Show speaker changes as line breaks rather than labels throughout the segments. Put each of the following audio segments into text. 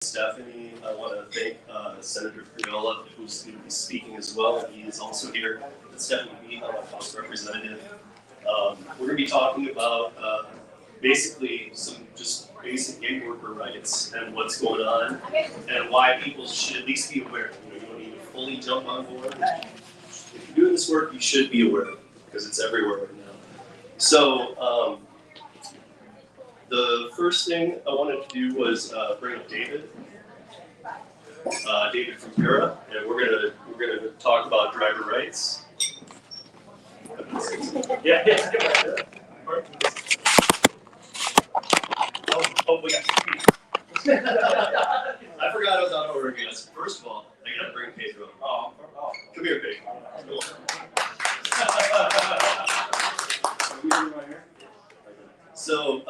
Stephanie. I want to thank Senator Pickerell, who's going to be speaking as well. He is also here. Stephanie, House Representative. We're going to be talking about basically some just basic gig worker rights and what's going on and why people should at least be aware. You don't need to fully jump on board. If you're doing this work, you should be aware because it's everywhere right now. So the first thing I wanted to do was bring up David. David from Pickerell, and we're gonna talk about driver rights. Yeah. Oh, we got I forgot I was on over again. First of all, I gotta bring Pedro. Oh. Come here, Pedro. So,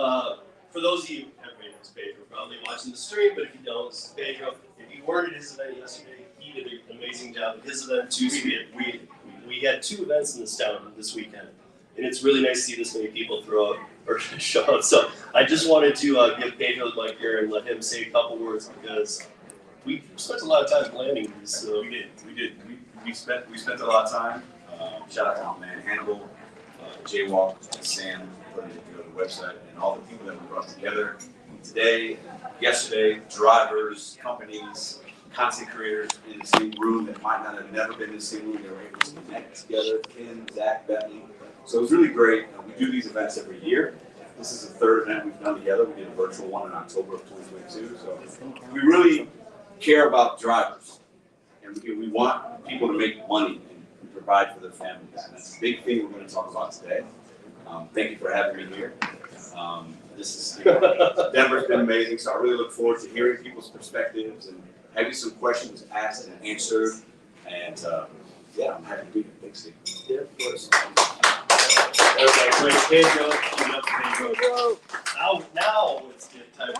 for those of you, everybody knows Pedro, probably watching the stream, but if you don't, this is Pedro. If you weren't at his event yesterday, he did an amazing job at his event too. So we had 2 events in this town this weekend, and it's really nice to see this many people throw up or show up. So I just wanted to give Pedro the mic here and let him say a couple words because we spent a lot of time planning these. So
We spent a lot of time. Shout out to my man Hannibal, Jaywalk, Sam, putting together the website, and all the people that we brought together today, yesterday, drivers, companies, content creators in the same room that might not have never been in the same room. They were able to connect together. Ken, Zach, Bethany. So it was really great. We do these events every year. This is the 3rd event we've done together. We did a virtual one in October of 2022. So we really care about drivers, and we want people to make money and provide for their families. And that's a big thing we're going to talk about today. Thank you for having me here. Denver's been amazing, so I really look forward to hearing people's perspectives and having some questions asked and answered. And yeah, I'm happy to be here. Thanks, Steve.
Yeah, of course. Okay, great. Pedro, keep up, Pedro. Now it's good time.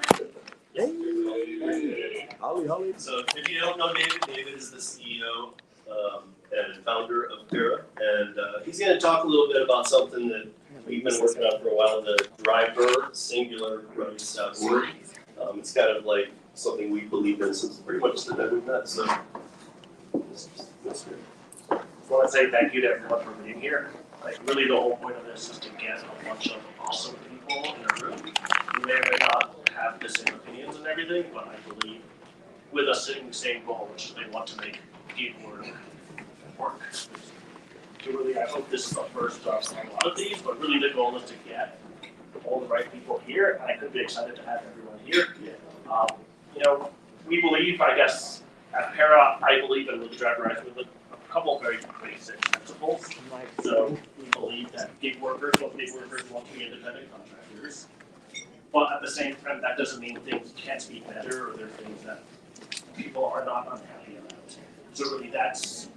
Holly.
So if you don't know David, David is the CEO and founder of Pickerell, and he's going to talk a little bit about something that we've been working on for a while, the driver singular rights.org. It's kind of like something we believe in since pretty much the day we met. So that's good.
I want to say thank you to everyone for being here. Like, really, the whole point of this is to get a bunch of awesome people in a room who may or may not have the same opinions and everything, but I believe with us sitting the same goal, which is they want to make gig work. So really, I hope this is the first of a lot of these, but really the goal is to get all the right people here, and I could be excited to have everyone here. We believe, I guess, at Para, I believe in the driver rights movement, a couple of very basic principles. So we believe that gig workers want to be independent contractors, but at the same time, that doesn't mean things can't be better or there are things that people are not unhappy about. So really, that's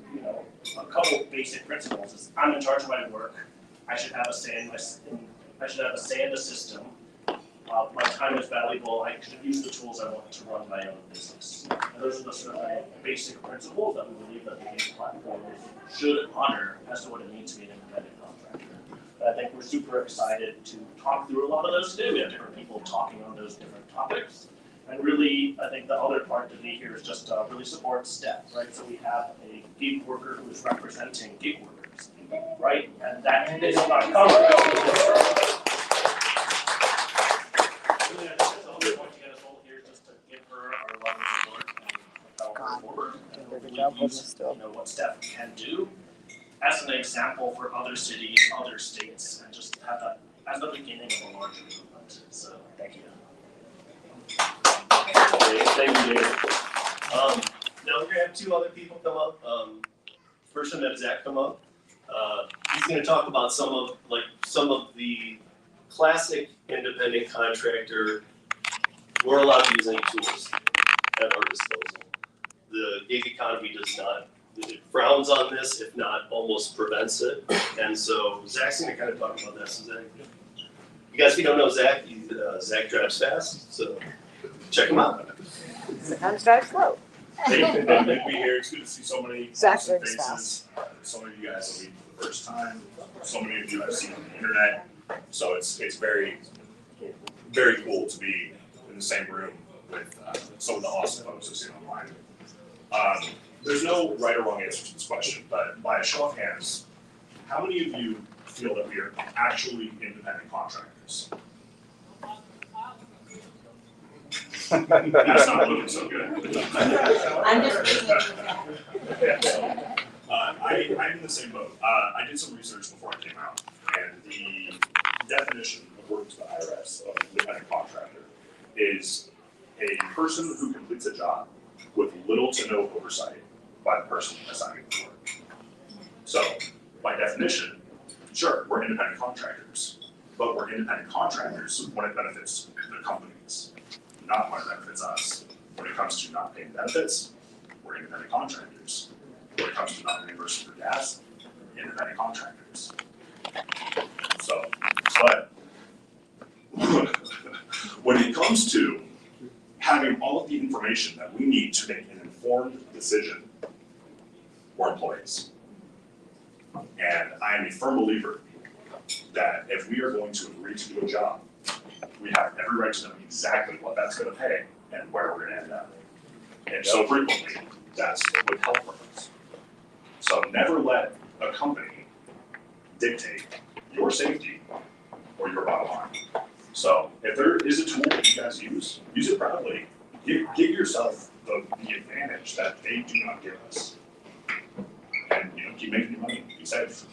a couple of basic principles. Is I'm in charge of my work. I should have a say in the system. My time is valuable. I should use the tools I want to run my own business. And those are the sort of basic principles that we believe that the gig platform should honor as to what it means to be an independent contractor. And I think we're super excited to talk through a lot of those today. We have different people talking on those different topics. And really, I think the other part to me here is just really support STEP, right? So we have a gig worker who is representing gig workers, right? And that is not covered. Really, I think that's the only point to get us all here, just to give her our love and support and propel her forward. And what STEP can do as an example for other cities, other states, and just have that as the beginning of a larger movement. So, thank you.
Thank you, David. Now we're going to have 2 other people come up. First, I'm going to have Zach come up. He's going to talk about some of the classic independent contractor. We're allowed to use any tools at our disposal. The gig economy does not. It frowns on this, if not almost prevents it. And so Zach's going to kind of talk about that. So Zach, you guys, if you don't know Zach, Zach drives fast. So check him out.
Sometimes drive slow.
Good to be here. It's good to see so many awesome faces.
Fast.
So many of you guys will be for the first time. So many of you I've seen on the internet. So it's very, very cool to be in the same room
with some of the awesome folks I've seen online. There's no right or wrong answer to this question, but by a show of hands, how many of you feel that we are actually independent contractors? That's not looking so good.
I'm just
I'm in the same boat. I did some research before I came out, and the definition, according to the IRS, of an independent contractor is a person who completes a job with little to no oversight by the person assigning the work. So, by definition, sure, we're independent contractors, but we're independent contractors when it benefits the companies, not when it benefits us. When it comes to not paying benefits, we're independent contractors. When it comes to not reimbursing for gas, independent contractors. So, but when it comes to having all of the information that we need to make an informed decision, we're employees. And I am a firm believer that if we are going to agree to do a job, we have every right to know exactly what that's going to pay and where we're going to end up. And so frequently, that's with health firms. So never let a company dictate your safety or your bottom line. So if there is a tool that you guys use it proudly. Give yourself the advantage that they do not give us. And keep making your money, be safe.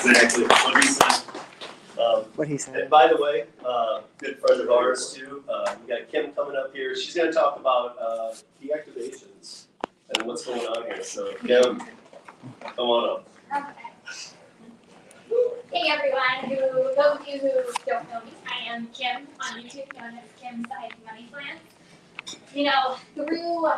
Exactly.
What he said.
And by the way, good friend of ours too. We got Kim coming up here. She's going to talk about deactivations and what's going on here. So Kim, come on up.
Hey everyone, those of you who don't know me, I am Kim on YouTube, known as Kim's Money Plan. Through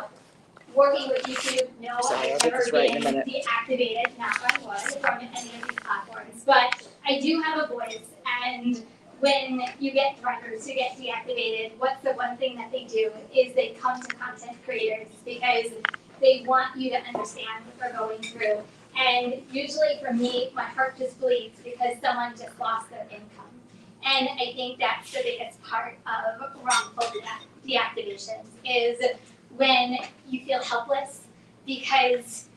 working with YouTube, no,
Sorry, I'll
I've
get
never
this right in a
been
minute.
deactivated, knock on wood, from any of these platforms. But I do have a voice, and when you get drivers who get deactivated, what's the one thing that they do is they come to content creators because they want you to understand what they're going through. And usually for me, my heart just bleeds because someone just lost their income. And I think that's the biggest part of wrongful deactivations is when you feel helpless because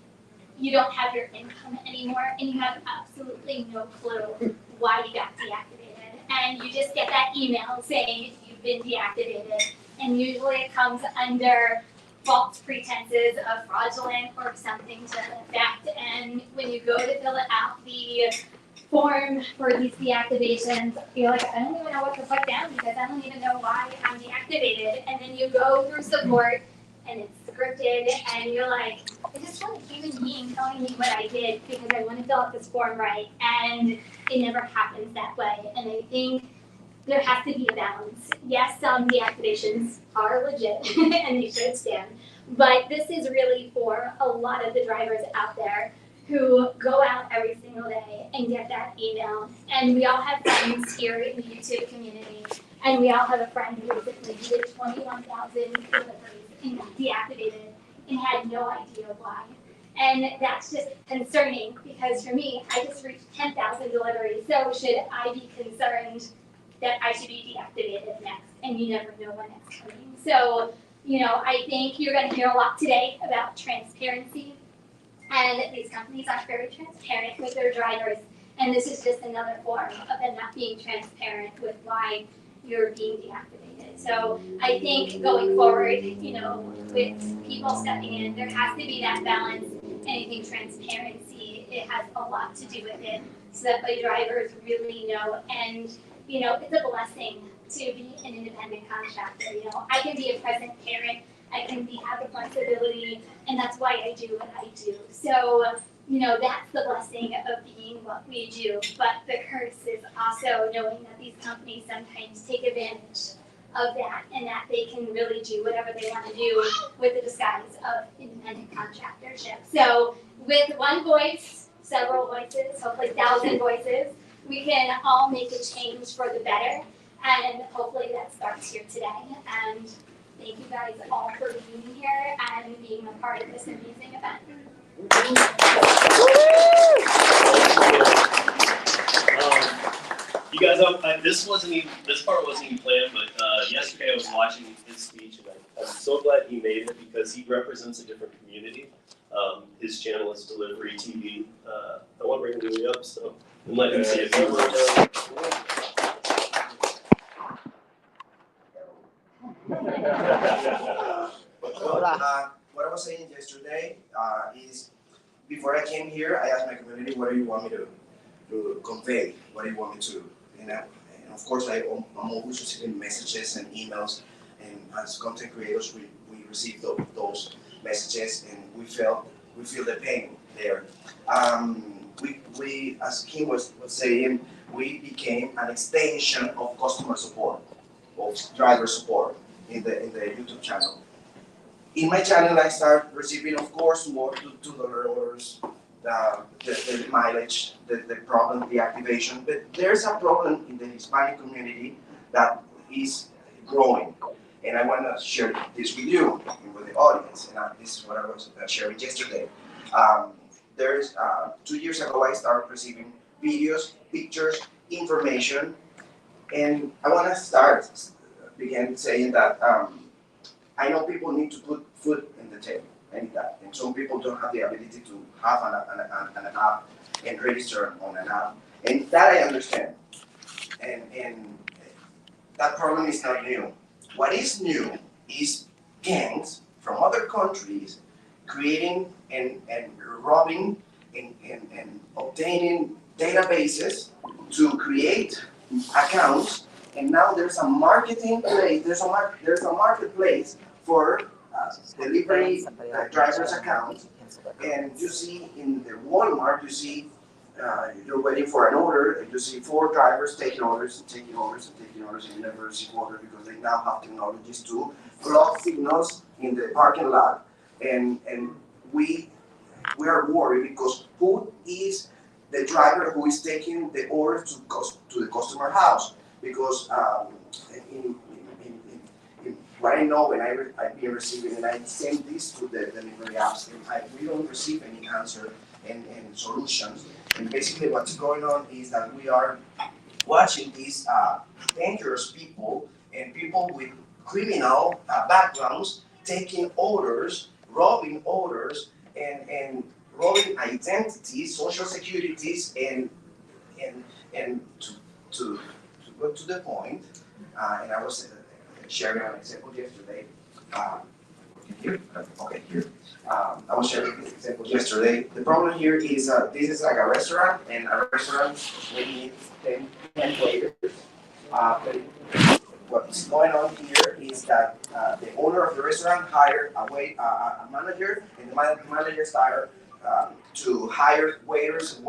you don't have your income anymore and you have absolutely no clue why you got deactivated. And you just get that email saying you've been deactivated. And usually it comes under false pretenses of fraudulent or something to that effect. And when you go to fill out the form for these deactivations, you're like, I don't even know what to put down because I don't even know why I'm deactivated. And then you go through support and it's scripted and you're like, I just want a human being telling me what I did because I want to fill out this form right. And it never happens that way. And I think there has to be a balance. Yes, some deactivations are legit and they should stand, but this is really for a lot of the drivers out there who go out every single day and get that email. And we all have friends here in the YouTube community, and we all have a friend who recently did 21,000 deliveries and got deactivated and had no idea why. And that's just concerning because for me, I just reached 10,000 deliveries, so should I be concerned that I should be deactivated next, and you never know when it's coming. So, I think you're gonna hear a lot today about transparency, and these companies aren't very transparent with their drivers, and this is just another form of them not being transparent with why you're being deactivated. So I think going forward, with people stepping in, there has to be that balance, and I think transparency, it has a lot to do with it, so that the drivers really know. And it's a blessing to be an independent contractor. I can be a present parent, I can have the flexibility, and that's why I do what I do. So, that's the blessing of being what we do. But the curse is also knowing that these companies sometimes take advantage of that and that they can really do whatever they want to do with the disguise of independent contractorship. So, with one voice, several voices, hopefully 1,000 voices, we can all make a change for the better, and hopefully that starts here today. And thank you guys all for being here and being a part of this amazing event.
You guys, this part wasn't even planned, but yesterday I was watching his speech, and I'm so glad he made it because he represents a different community. His channel is Delivery TV. I want to bring him up, so and let him see a few words.
What I was saying yesterday is before I came here, I asked my community, what do you want me to convey? What do you want me to, and of course, I'm always receiving messages and emails, and as content creators, we receive those messages, and we feel the pain there. We as Kim was saying, we became an extension of customer support, of driver support in the YouTube channel. In my channel, I start receiving, of course, more $2 orders, the mileage, the problem, the activation. But there's a problem in the Hispanic community that is growing. And I want to share this with you and with the audience. And this is what I was sharing yesterday. There's 2 years ago, I started receiving videos, pictures, information. And I want to begin saying that I know people need to put food in the table, and some people don't have the ability to have an app and register on an app, and that I understand. And that problem is not new. What is new is gangs from other countries creating and robbing and obtaining databases to create accounts. And now there's a marketing place. There's a marketplace for delivery drivers' accounts. And you see in the Walmart, you see you're waiting for an order, and you see 4 drivers taking orders and taking orders and taking orders, and you never receive order because they now have technologies to block signals in the parking lot. And we are worried because who is the driver who is taking the order to the customer house? Because in what I know, and I've been receiving, and I send this to the delivery apps, and we don't receive any answer and solutions. And basically what's going on is that we are watching these dangerous people and people with criminal backgrounds taking orders, robbing orders, and robbing identities, social securities, and to go to the point, and I was sharing an example yesterday. Here? Okay, here. I was sharing this example yesterday. The problem here is this is like a restaurant, and a restaurant maybe needs 10 waiters. But what's going on here is that the owner of the restaurant hired a manager, and the manager started to hire waiters and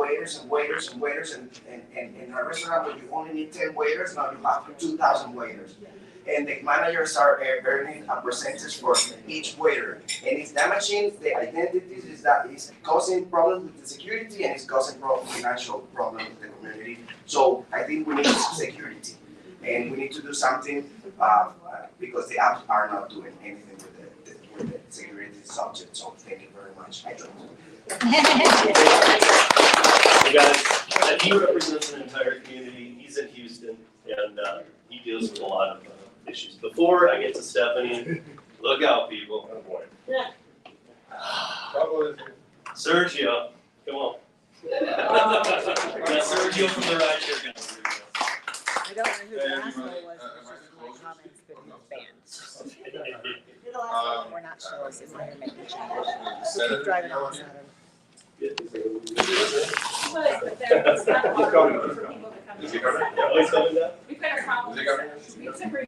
in a restaurant where you only need 10 waiters, now you have 2,000 waiters. And the managers are earning a percentage for each waiter. And it's damaging the identities, it's causing problems with the security, and it's causing financial problems with the community. So I think we need security. And we need to do something because the apps are not doing anything with the security subject. So thank you very much. I don't know.
You guys, he represents an entire community. He's in Houston, and he deals with a lot of issues. Before I get to Stephanie, look out, people. Oh boy. Yeah. Sergio, come on. That's Sergio from the Rideshare guys.
I don't know who the asshole was. Comments, but he was banned. We're not sure if we're making changes. Keep driving on Saturday.
Is he coming?
Always coming down?
We've got a problem.
Is he coming?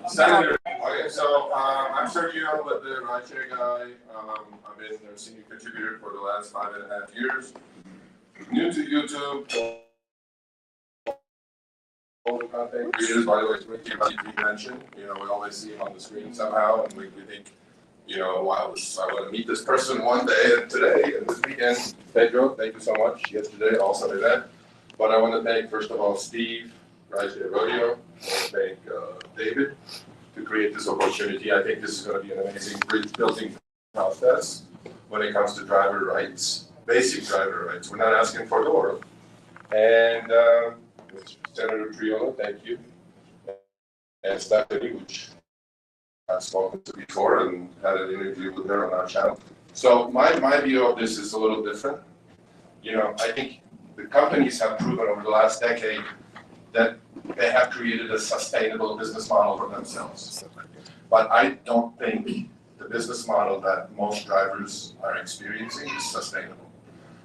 Senator, okay, so I'm Sergio, but the Rideshare guy. I've been a senior contributor for the last 5.5 years. New to YouTube. All the content creators, by the way, it's really you mentioned. You know, we always see him on the screen somehow, and we think, you know, wow, I want to meet this person one day, and today, and this weekend. Pedro, thank you so much. Yesterday, also did that. But I want to thank, first of all, Steve, Rideshare Rodeo. I want to thank David to create this opportunity. I think this is going to be an amazing bridge-building process when it comes to driver rights, basic driver rights. We're not asking for the world. And
Senator Triolo, thank you. And Stephanie, which I've spoken to before and had an interview with her on our channel. So my view of this is a little different. You know, I think the companies have proven over the last decade that they have created a sustainable business model for themselves. But I don't think the business model that most drivers are experiencing is sustainable.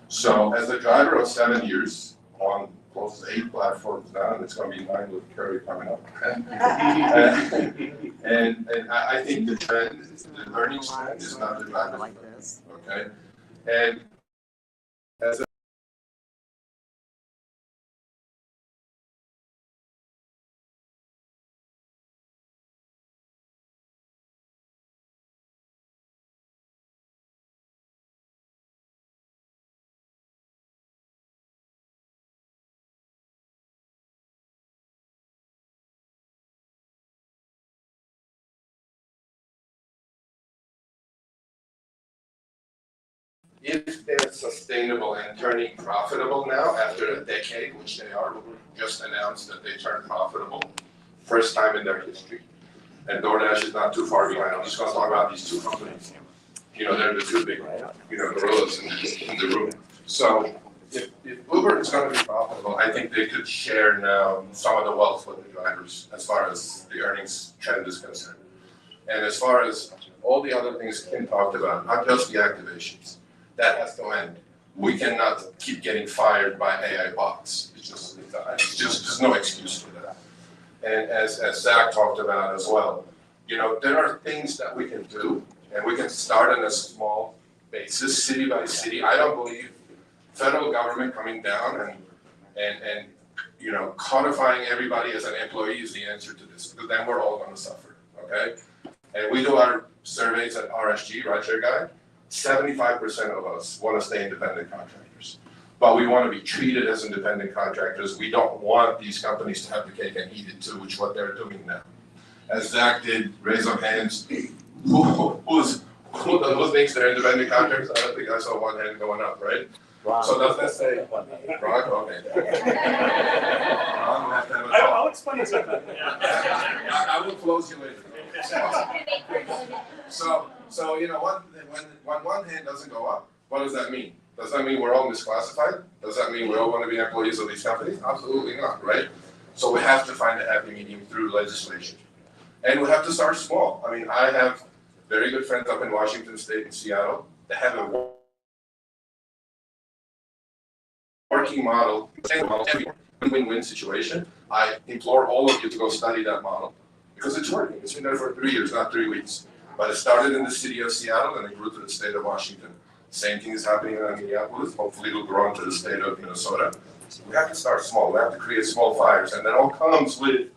So as a driver of 7 years on close to 8 platforms now, and it's going to be 9 with Curry coming up. and I think the trend, the learning trend is not the driver.
Like this.
Okay? And as a if they're sustainable and turning profitable now after a decade, which they are, Uber just announced that they turned profitable, first time in their history. And DoorDash is not too far behind. I'm just going to talk about these two companies. You know, they're the two big, gorillas in the room. So if Uber is going to be profitable, I think they could share now some of the wealth with the drivers as far as the earnings trend is concerned. And as far as all the other things Kim talked about, not just the activations, that has to end. We cannot keep getting fired by AI bots. It's just there's no excuse for that. And as Zach talked about as well, you know, there are things that we can do, and we can start on a small basis, city by city. I don't believe federal government coming down and you know, codifying everybody as an employee is the answer to this, because then we're all going to suffer. Okay, and we do our surveys at RSG, Rideshare Guide. 75% of us want to stay independent contractors, but we want to be treated as independent contractors. We don't want these companies to have the cake and eat it too, which is what they're doing now. As Zach did, raise up hands. Who thinks they're independent contractors? I don't think I saw one hand going up, right? Ron. So does that say Ron? Okay.
I'll explain something.
I will close you later. So you know, when one hand doesn't go up, what does that mean? Does that mean we're all misclassified? Does that mean we all want to be employees of these companies? Absolutely not, right? So we have to find a happy medium through legislation. And we have to start small. I mean, I have very good friends up in Washington State and Seattle that have a working model, win-win situation. I implore all of you to go study that model because it's working. It's been there for 3 years, not 3 weeks. But it started in the city of Seattle and it grew to the state of Washington. Same thing is happening in Minneapolis. Hopefully it'll grow into the state of Minnesota. So we have to start small. We have to create small fires. And that all comes with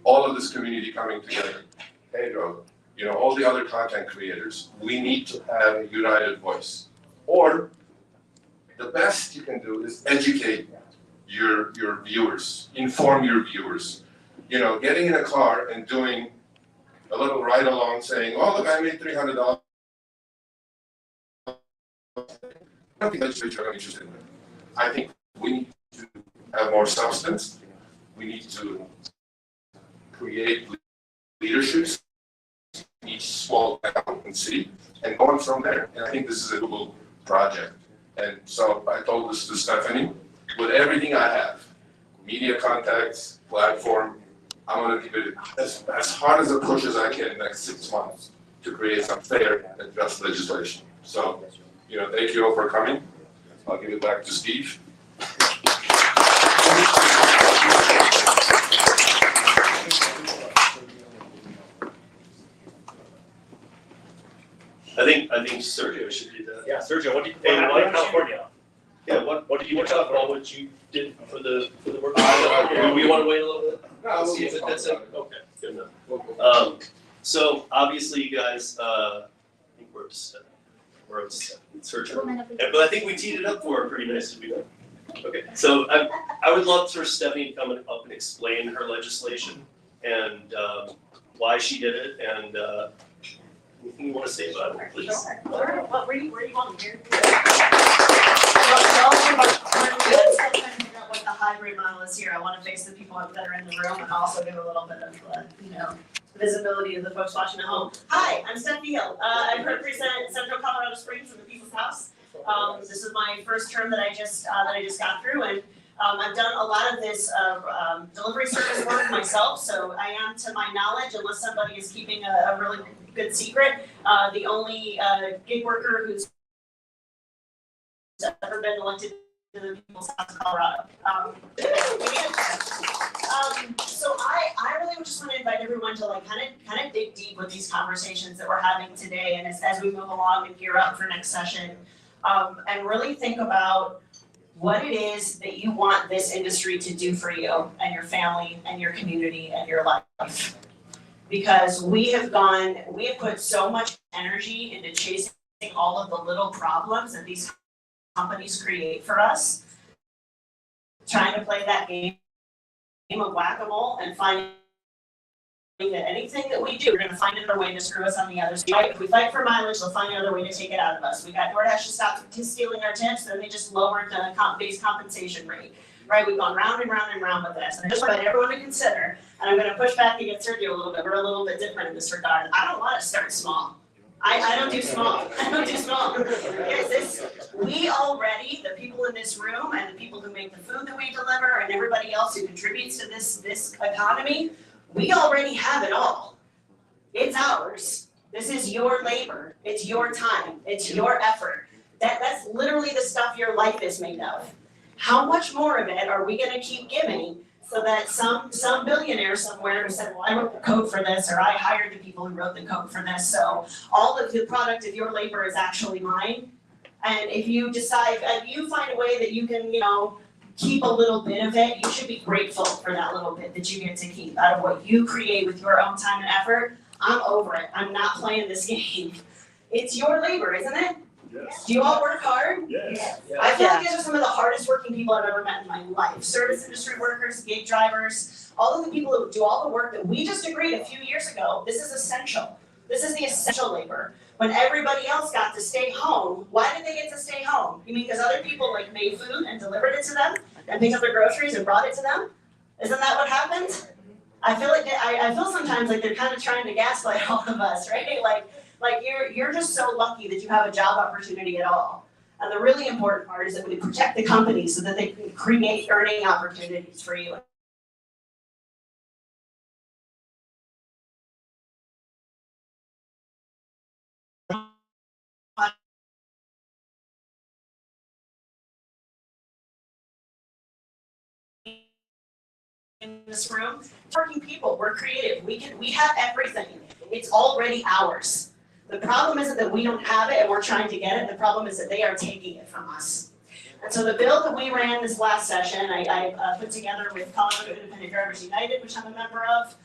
all of this community coming together. Pedro, you know, all the other content creators, we need to have a united voice. Or the best you can do is educate your viewers, inform your viewers. You know, getting in a car and doing a little ride along saying, oh, look, I made $300. I don't think legislators are interested in that. I think we need to have more substance. We need to create leaderships in each small town and city and go on from there. And I think this is a doable project. And so I told this to Stephanie, with everything I have, media contacts, platform, I'm going to give it as hard as a push as I can in the next 6 months to create some fair and just legislation. So, you know, thank you all for coming. I'll give it back to Steve.
I think Sergio should do that.
Yeah, Sergio, what did you in California?
Yeah,
What did you want to talk about? What you did for the work?
Do we want to wait a little bit?
No, we'll
See if
talk
that's
about
it. Okay, good enough.
We'll
So obviously you guys, I think we're at Sergio. But I think we teed it up for her pretty nicely. Okay, so I would love for Stephanie to come up and explain her legislation and why she did it and anything you want to say about it, please.
Sure. Where do you want to hear?
Well, y'all are about 20 minutes, I'm trying to figure out what the
hybrid model is here. I want to face the people that are in the room and also give a little bit of, visibility to the folks watching at home. Hi, I'm Stephanie Hill. I represent Central Colorado Springs and the People's House. This is my first term that I just got through, and I've done a lot of this delivery service work myself. So I am, to my knowledge, unless somebody is keeping a really good secret, the only gig worker who's ever been elected to the People's House of Colorado. So I really just want to invite everyone to kind of dig deep with these conversations that we're having today, and as we move along and gear up for next session, and really think about what it is that you want this industry to do for you and your family and your community and your life. Because we have put so much energy into chasing all of the little problems that these companies create for us, trying to play that game of whack-a-mole and finding that anything that we do, we're gonna find another way to screw us on the other side. If we fight for mileage, they'll find another way to take it out of us. We got DoorDash to stop stealing our tips, then they just lowered the base compensation rate. Right, we've gone round and round and round with this. And I just want everyone to consider, and I'm gonna push back against Sergio a little bit, we're a little bit different in this regard. I don't wanna start small. I don't do small. I don't do small. We already, the people in this room and the people who make the food that we deliver and everybody else who contributes to this economy, we already have it all. It's ours. This is your labor. It's your time. It's your effort. That's literally the stuff your life is made of. How much more of it are we gonna keep giving so that some billionaire somewhere who said, well, I wrote the code for this, or I hired the people who wrote the code for this, so all of the product of your labor is actually mine. And if you decide, you find a way that you can, keep a little bit of it, you should be grateful for that little bit that you get to keep out of what you create with your own time and effort. I'm over it. I'm not playing this game. It's your labor, isn't it?
Yes.
Do you all work hard?
Yes.
I feel like these are some of the hardest working people I've ever met in my life. Service industry workers, gig drivers, all of the people who do all the work that we just agreed a few years ago, this is essential. This is the essential labor. When everybody else got to stay home, why did they get to stay home? You mean because other people made food and delivered it to them and picked up their groceries and brought it to them? Isn't that what happened? I feel like I feel sometimes like they're kind of trying to gaslight all of us, right? Like you're just so lucky that you have a job opportunity at all. And the really important part is that we protect the company so that they can create earning opportunities for you. In this room, working people, we're creative, we have everything. It's already ours. The problem isn't that we don't have it and we're trying to get it, the problem is that they are taking it from us. And so the bill that we ran this last session, I put together with Colorado Independent Drivers United, which I'm a member of,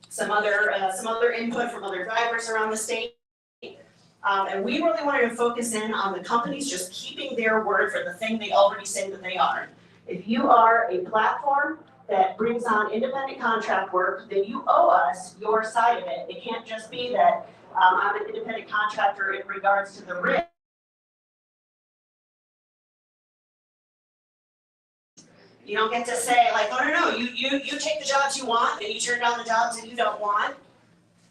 some other input from other drivers around the state. And we really wanted to focus in on the companies just keeping their word for the thing they already say that they are. If you are a platform that brings on independent contract work, then you owe us your side of it. It can't just be that I'm an independent contractor in regards to the risk. You don't get to say oh no, you take the jobs you want and you turn down the jobs that you don't want.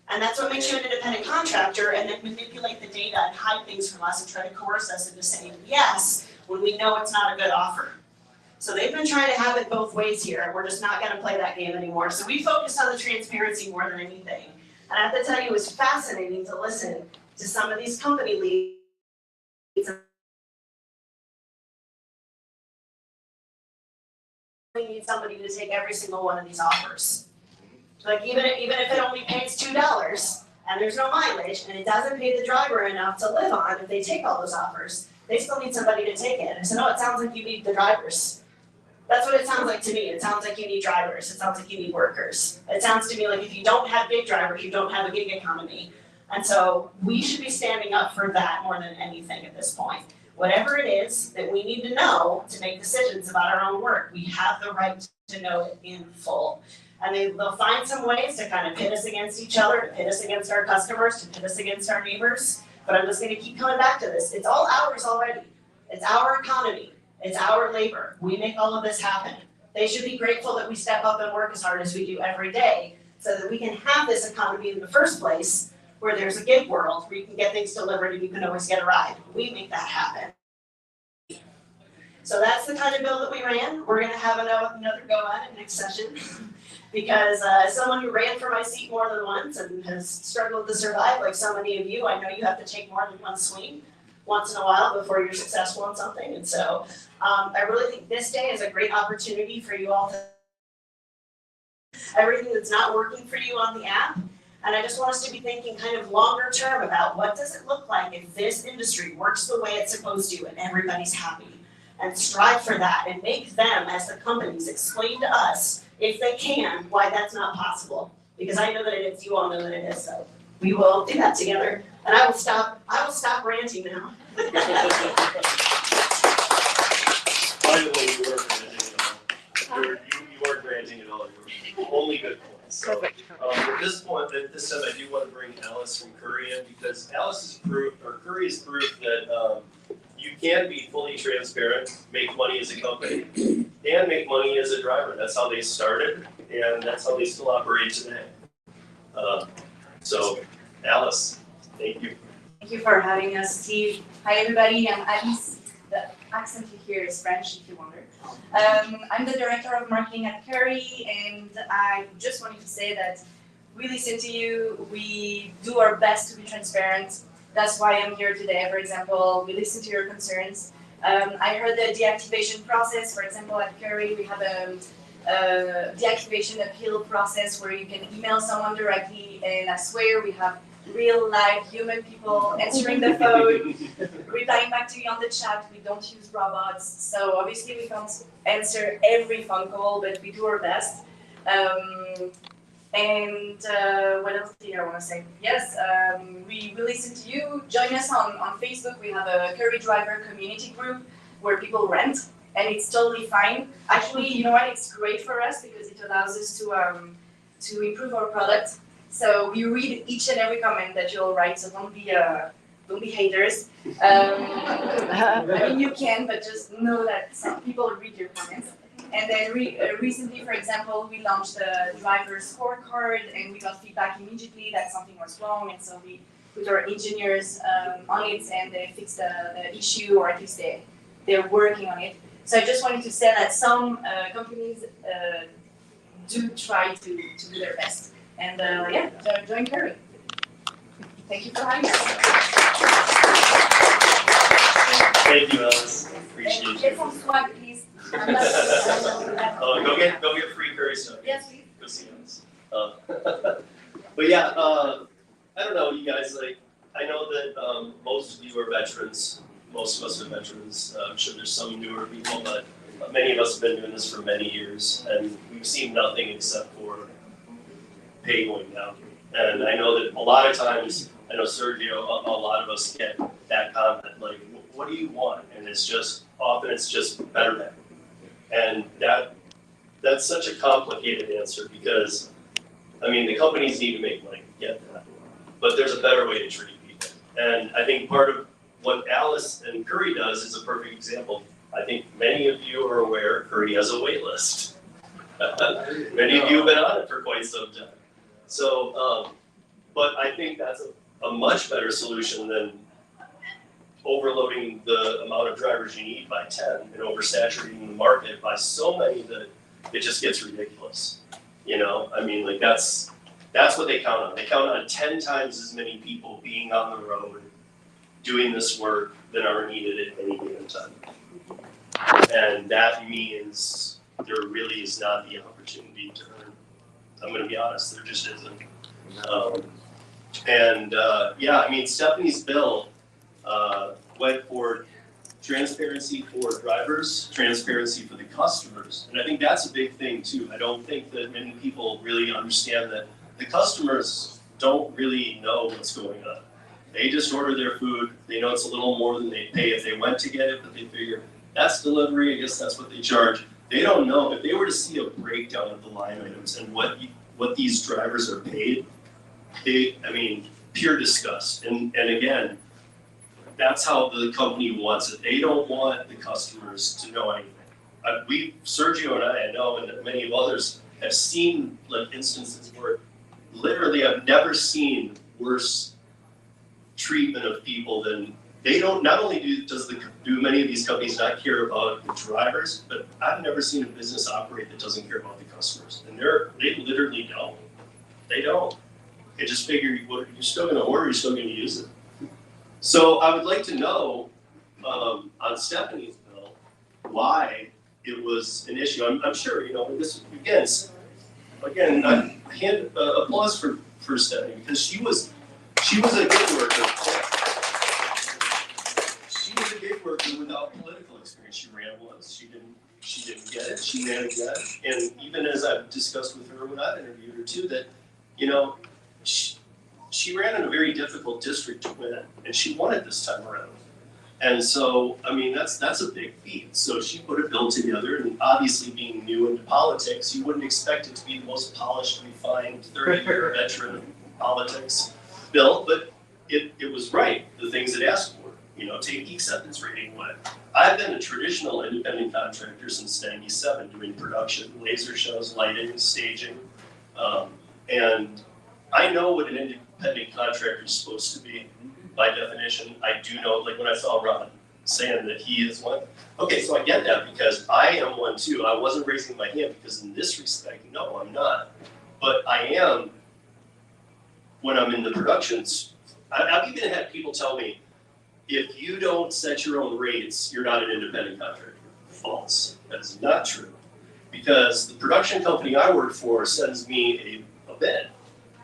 And that's what makes you an independent contractor, and then manipulate the data and hide things from us and try to coerce us into saying yes when we know it's not a good offer. So they've been trying to have it both ways here, and we're just not gonna play that game anymore. So we focused on the transparency more than anything. And I have to tell you, it was fascinating to listen to some of these company leads. We need somebody to take every single one of these offers. Even if it only pays $2 and there's no mileage and it doesn't pay the driver enough to live on, if they take all those offers, they still need somebody to take it. And I said, no, it sounds like you need the drivers. That's what it sounds like to me. It sounds like you need drivers. It sounds like you need workers. It sounds to me like if you don't have gig drivers, you don't have a gig economy. And so we should be standing up for that more than anything at this point. Whatever it is that we need to know to make decisions about our own work, we have the right to know it in full. And they'll find some ways to kind of pit us against each other, to pit us against our customers, to pit us against our neighbors. But I'm just gonna keep coming back to this. It's all ours already. It's our economy. It's our labor. We make all of this happen. They should be grateful that we step up and work as hard as we do every day so that we can have this economy in the first place where there's a gig world where you can get things delivered and you can always get a ride. We make that happen. So that's the kind of bill that we ran. We're gonna have another go at it next session. Because as someone who ran for my seat more than once and has struggled to survive, like so many of you, I know you have to take more than one swing once in a while before you're successful in something. And so I really think this day is a great opportunity for you all to everything that's not working for you on the app. And I just want us to be thinking kind of longer term about what does it look like if this industry works the way it's supposed to and everybody's happy. And strive for that and make them, as the companies, explain to us, if they can, why that's not possible. Because I know that it is, you all know that it is, so we will do that together. And I will stop ranting now.
By the way, you weren't ranting at all. You weren't ranting at all. You were only good points. So, at this time, I do want to bring Alice from Curry in because Curry has proved that you can be fully transparent, make money as a company, and make money as a driver. That's how they started, and that's how they still operate today. So, Alice, thank you.
Thank you for having us, Steve. Hi, everybody. I'm Alice. The accent you hear is French, if you wonder. I'm the director of marketing at Curry, and I just wanted to say that we listen to you. We do our best to be transparent. That's why I'm here today. For example, we listen to your concerns. I heard the deactivation process. For example, at Curry, we have a deactivation appeal process where you can email someone directly, and I swear we have real live human people answering the phone, replying back to you on the chat. We don't use robots. So obviously we can't answer every phone call, but we do our best. And what else do I want to say? Yes, we listen to you. Join us on Facebook. We have a Curry driver community group where people rent, and it's totally fine. Actually, you know what? It's great for us because it allows us to improve our product. So we read each and every comment that you'll write. So don't be haters. I mean, you can, but just know that some people read your comments. And then recently, for example, we launched the driver scorecard, and we got feedback immediately that something was wrong, and so we put our engineers on it, and they fixed the issue, or at least they're working on it. So I just wanted to say that some companies do try to do their best, and yeah, join Curry. Thank you for having us.
Thank you, Alice. Appreciate you.
Get some swag, please.
Go get free Curry stuff.
Yes, please.
Go see us. But yeah, I don't know, you guys. Like, I know that most of you are veterans. Most of us are veterans. I'm sure there's some newer people, but many of us have been doing this for many years, and we've seen nothing except for pay going down. And I know that a lot of times, I know Sergio, a lot of us get that comment, like, what do you want? And it's just, often it's just better than. And that's such a complicated answer because, I mean, the companies need to make money, get that. But there's a better way to treat people. And I think part of what Alice and Curry does is a perfect example. I think many of you are aware Curry has a wait list. Many of you have been on it for quite some time. So, but I think that's a much better solution than overloading the amount of drivers you need by 10 and oversaturating the market by so many that it just gets ridiculous. You know, I mean, like that's what they count on. They count on 10 times as many people being on the road doing this work than are needed at any given time. And that means there really is not the opportunity to earn. I'm gonna be honest, there just isn't. Yeah, I mean, Stephanie's bill went for transparency for drivers, transparency for the customers. And I think that's a big thing too. I don't think that many people really understand that the customers don't really know what's going on. They just order their food. They know it's a little more than they pay if they went to get it, but they figure that's delivery, I guess that's what they charge. They don't know. If they were to see a breakdown of the line items and what these drivers are paid, I mean, pure disgust. And again, that's how the company wants it. They don't want the customers to know anything. Sergio and I know, and many of others have seen like instances where literally I've never seen worse treatment of people than they don't. Not only do many of these companies not care about the drivers, but I've never seen a business operate that doesn't care about the customers. And they literally don't. They don't. They just figure you're still going to order, you're still going to use it. So I would like to know on Stephanie's bill why it was an issue. I'm sure, this again, applause for Stephanie, because she was a gig worker. She was a gig worker without political experience. She ran once, she didn't get it, she ran again. And even as I've discussed with her when I've interviewed her too, that, she ran in a very difficult district to win, and she won it this time around. And so, that's a big feat. So she put a bill together, and obviously being new into politics, you wouldn't expect it to be the most polished, refined, 30-year veteran politics bill, but it was right, the things it asked for. Take the acceptance rating away. I've been a traditional independent contractor since '97, doing production, laser shows, lighting, staging, and I know what an independent contractor is supposed to be. By definition, I do know, like when I saw Ron saying that he is one. Okay, so I get that because I am one too. I wasn't raising my hand because in this respect, no, I'm not. But I am when I'm in the productions. I've even had people tell me, if you don't set your own rates, you're not an independent contractor. False. That is not true. Because the production company I work for sends me a bid,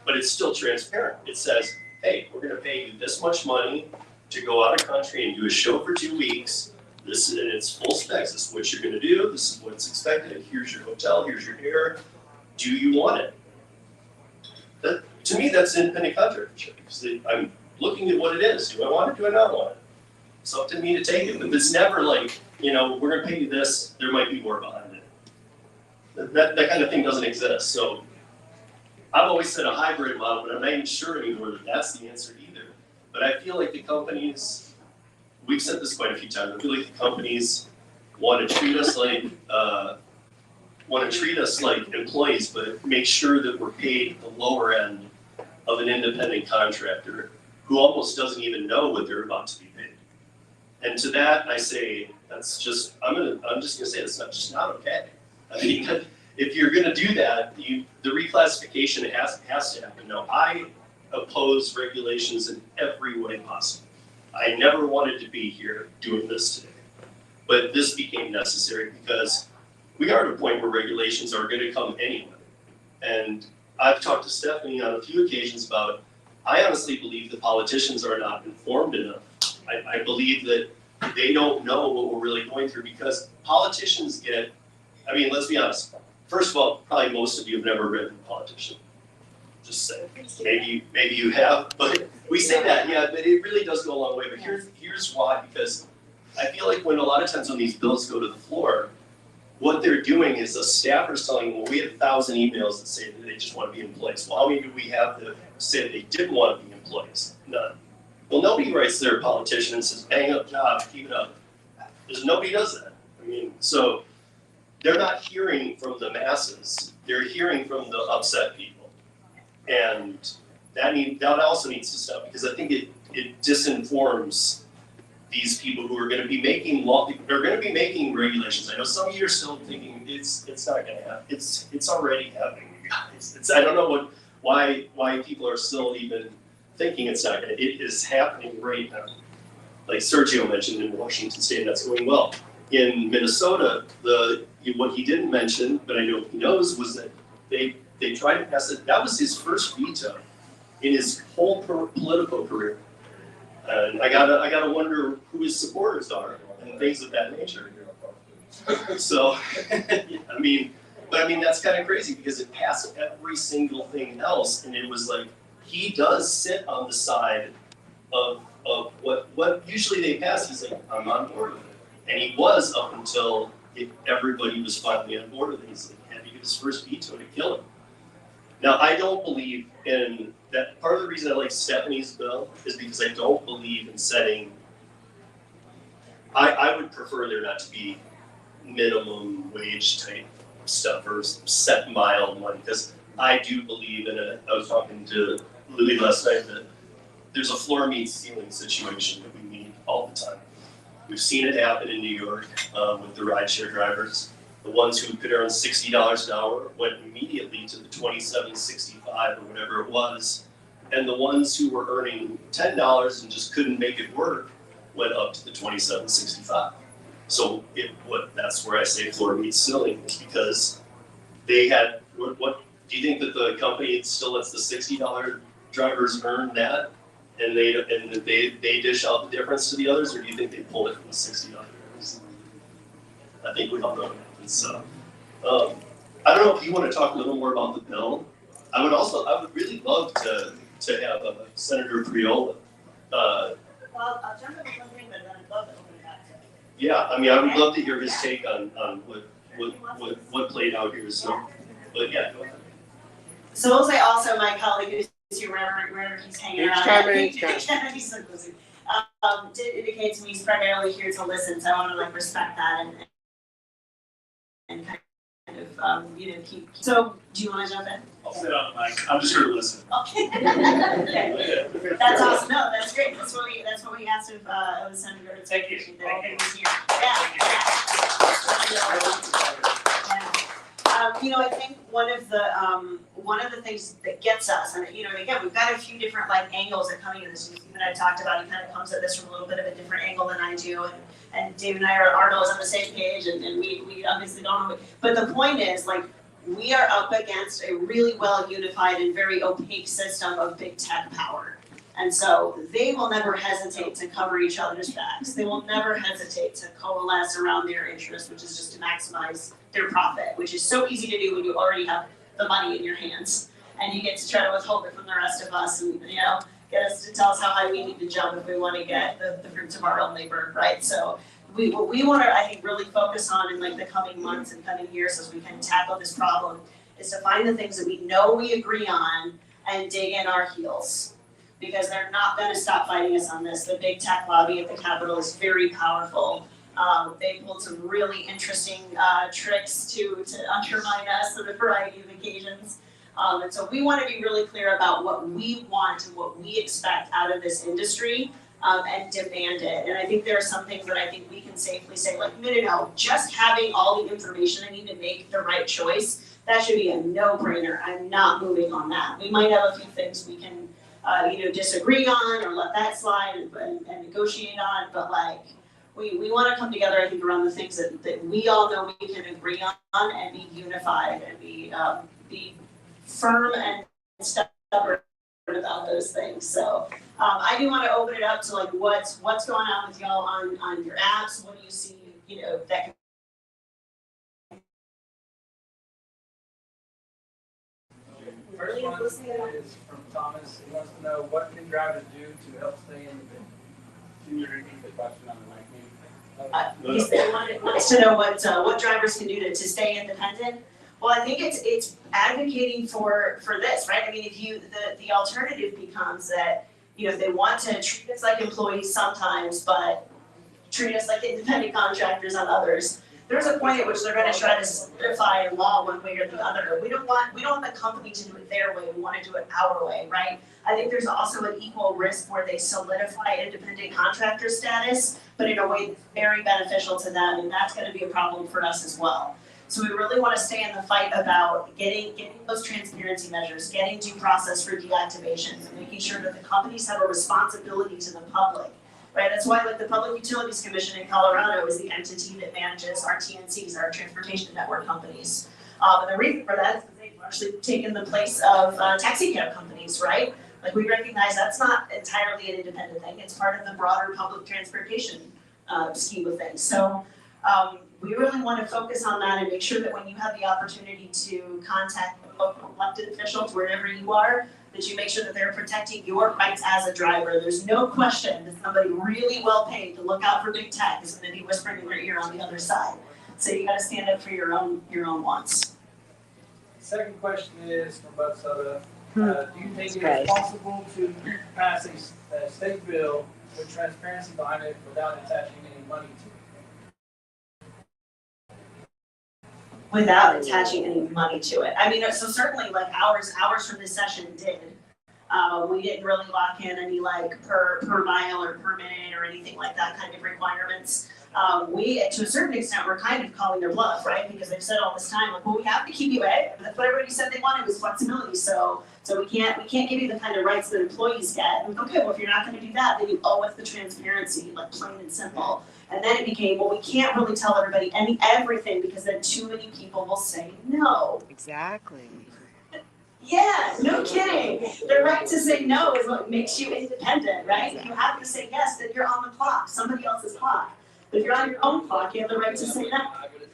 but it's still transparent. It says, hey, we're gonna pay you this much money to go out of country and do a show for 2 weeks. This and it's full specs. This is what you're gonna do. This is what's expected. Here's your hotel. Here's your air. Do you want it? To me, that's independent contractorship. I'm looking at what it is. Do I want it? Do I not want it? It's up to me to take it. But it's never like, we're gonna pay you this. There might be more behind it. That kind of thing doesn't exist. So I've always said a hybrid model, but I'm not even sure anymore that that's the answer either. But I feel like the companies, we've said this quite a few times, I feel like the companies want to treat us like employees, but make sure that we're paid the lower end of an independent contractor who almost doesn't even know what they're about to be paid. And to that, I say, that's just, I'm just gonna say it's just not okay. I mean, if you're gonna do that, the reclassification has to happen. Now, I oppose regulations in every way possible. I never wanted to be here doing this today, but this became necessary because we are at a point where regulations are gonna come anyway. And I've talked to Stephanie on a few occasions about, I honestly believe the politicians are not informed enough. I believe that they don't know what we're really going through because politicians let's be honest. First of all, probably most of you have never written a politician. Just saying. Maybe you have, but we say that, yeah, but it really does go a long way. But here's why, because I feel like when a lot of times when these bills go to the floor, what they're doing is a staffer's telling, well, we had 1,000 emails that say that they just want to be employees. Well, how many do we have that say that they didn't want to be employees? None. Well, nobody writes their politician and says, bang up job, keep it up. Nobody does that. So they're not hearing from the masses. They're hearing from the upset people. And that also needs to stop because I think it disinforms these people who are going to be making regulations. I know some of you are still thinking it's not going to happen. It's already happening, you guys. I don't know why people are still even thinking it's not going to. It is happening right now. Like Sergio mentioned in Washington State, that's going well. In Minnesota, what he didn't mention, but I know he knows, was that they tried to pass it. That was his first veto in his whole political career. And I gotta wonder who his supporters are and things of that nature. So, that's kind of crazy because it passed every single thing else, and it was like he does sit on the side of what usually they pass. He's like, I'm on board with it, and he was up until everybody was finally on board with it. He's like, had to get his first veto to kill him. Now, I don't believe in that. Part of the reason I like Stephanie's bill is because I don't believe in setting I would prefer there not to be minimum wage type stuff or set mile money, because I do believe in it. I was talking to Louis last night that there's a floor meets ceiling situation that we need all the time. We've seen it happen in New York with the rideshare drivers. The ones who could earn $60 an hour went immediately to the $27.65 or whatever it was. And the ones who were earning $10 and just couldn't make it work went up to the $27.65. So that's where I say floor meets ceiling, because they had, what do you think that the company still lets the $60 drivers earn that? And they dish out the difference to the others, or do you think they pull it from the $60 drivers? I think we all know that. So, I don't know if you want to talk a little more about the bill. I would really love to have Senator Priola.
Well, I'll jump in with one thing, but then I'd love to open it up to.
Yeah, I mean, I would love to hear his take on what played out here. So, but yeah, go ahead.
So we'll say also my colleague who's here wherever he's hanging out. He's so busy. Did indicate to me he's primarily here to listen, so I want to respect that and kind of keep. So do you want to jump in?
I'll sit on the mic. I'm just here to listen.
Okay. Okay. That's awesome. No, that's great. That's what we asked of the senator. It's
Thank you.
That he was here. I think one of the things that gets us, and again, we've got a few different angles at coming to this. That I talked about, he kind of comes at this from a little bit of a different angle than I do, and Dave and I are on the same page, and we obviously don't know. But the point is, we are up against a really well unified and very opaque system of big tech power. And so they will never hesitate to cover each other's backs. They will never hesitate to coalesce around their interests, which is just to maximize their profit, which is so easy to do when you already have the money in your hands. And you get to try to withhold it from the rest of us and, get us to tell us how high we need to jump if we want to get the fruits of our own labor, right? So what we want to, I think, really focus on in the coming months and coming years as we kind of tackle this problem is to find the things that we know we agree on and dig in our heels. Because they're not going to stop fighting us on this. The big tech lobby at the Capitol is very powerful. They pulled some really interesting tricks to undermine us on a variety of occasions. And so we want to be really clear about what we want and what we expect out of this industry and demand it. And I think there are some things that I think we can safely say, no, just having all the information I need to make the right choice, that should be a no-brainer. I'm not moving on that. We might have a few things we can disagree on or let that slide and negotiate on, but we want to come together, I think, around the things that we all know we can agree on and be unified and be firm and stubborn about those things. So I do want to open it up to what's going on with y'all on your apps. What do you see, that can
First one is from Thomas. He wants to know what can drivers do to help stay independent. Can you repeat the question on the mic?
He wants to know what drivers can do to stay independent. Well, I think it's advocating for this, right? I mean, if the alternative becomes that they want to treat us like employees sometimes, but treat us like independent contractors on others. There's a point at which they're going to try to solidify a law one way or the other. We don't want the company to do it their way. We want to do it our way, right? I think there's also an equal risk where they solidify independent contractor status, but in a way that's very beneficial to them, and that's going to be a problem for us as well. So we really want to stay in the fight about getting those transparency measures, getting due process for deactivations, and making sure that the companies have a responsibility to the public. Right, that's why the Public Utilities Commission in Colorado is the entity that manages our TNCs, our transportation network companies. And the reason for that is that they've actually taken the place of taxi cab companies, right? We recognize that's not entirely an independent thing. It's part of the broader public transportation scheme of things. So we really want to focus on that and make sure that when you have the opportunity to contact local elected officials wherever you are, that you make sure that they're protecting your rights as a driver. There's no question that somebody really well paid to look out for big tech is going to be whispering in your ear on the other side. So you got to stand up for your own wants.
The second question is from Bud Soda. Do you think it is possible to pass a state bill with transparency behind it without attaching any money to it?
Without attaching any money to it. I mean, so certainly like ours from this session did. We didn't really lock in any like per mile or per minute or anything like that kind of requirements. We, to a certain extent, we're kind of calling their bluff, right? Because they've said all this time, like, well, we have to keep you at. That's what everybody said they wanted was flexibility. So we can't give you the kind of rights that employees get. And okay, well, if you're not going to do that, then you owe us the transparency, like plain and simple. And then it became, well, we can't really tell everybody everything because then too many people will say no.
Exactly.
Yeah, no kidding. The right to say no is what makes you independent, right? If you have to say yes, then you're on the clock, somebody else's clock. But if you're on your own clock, you have the right to say no.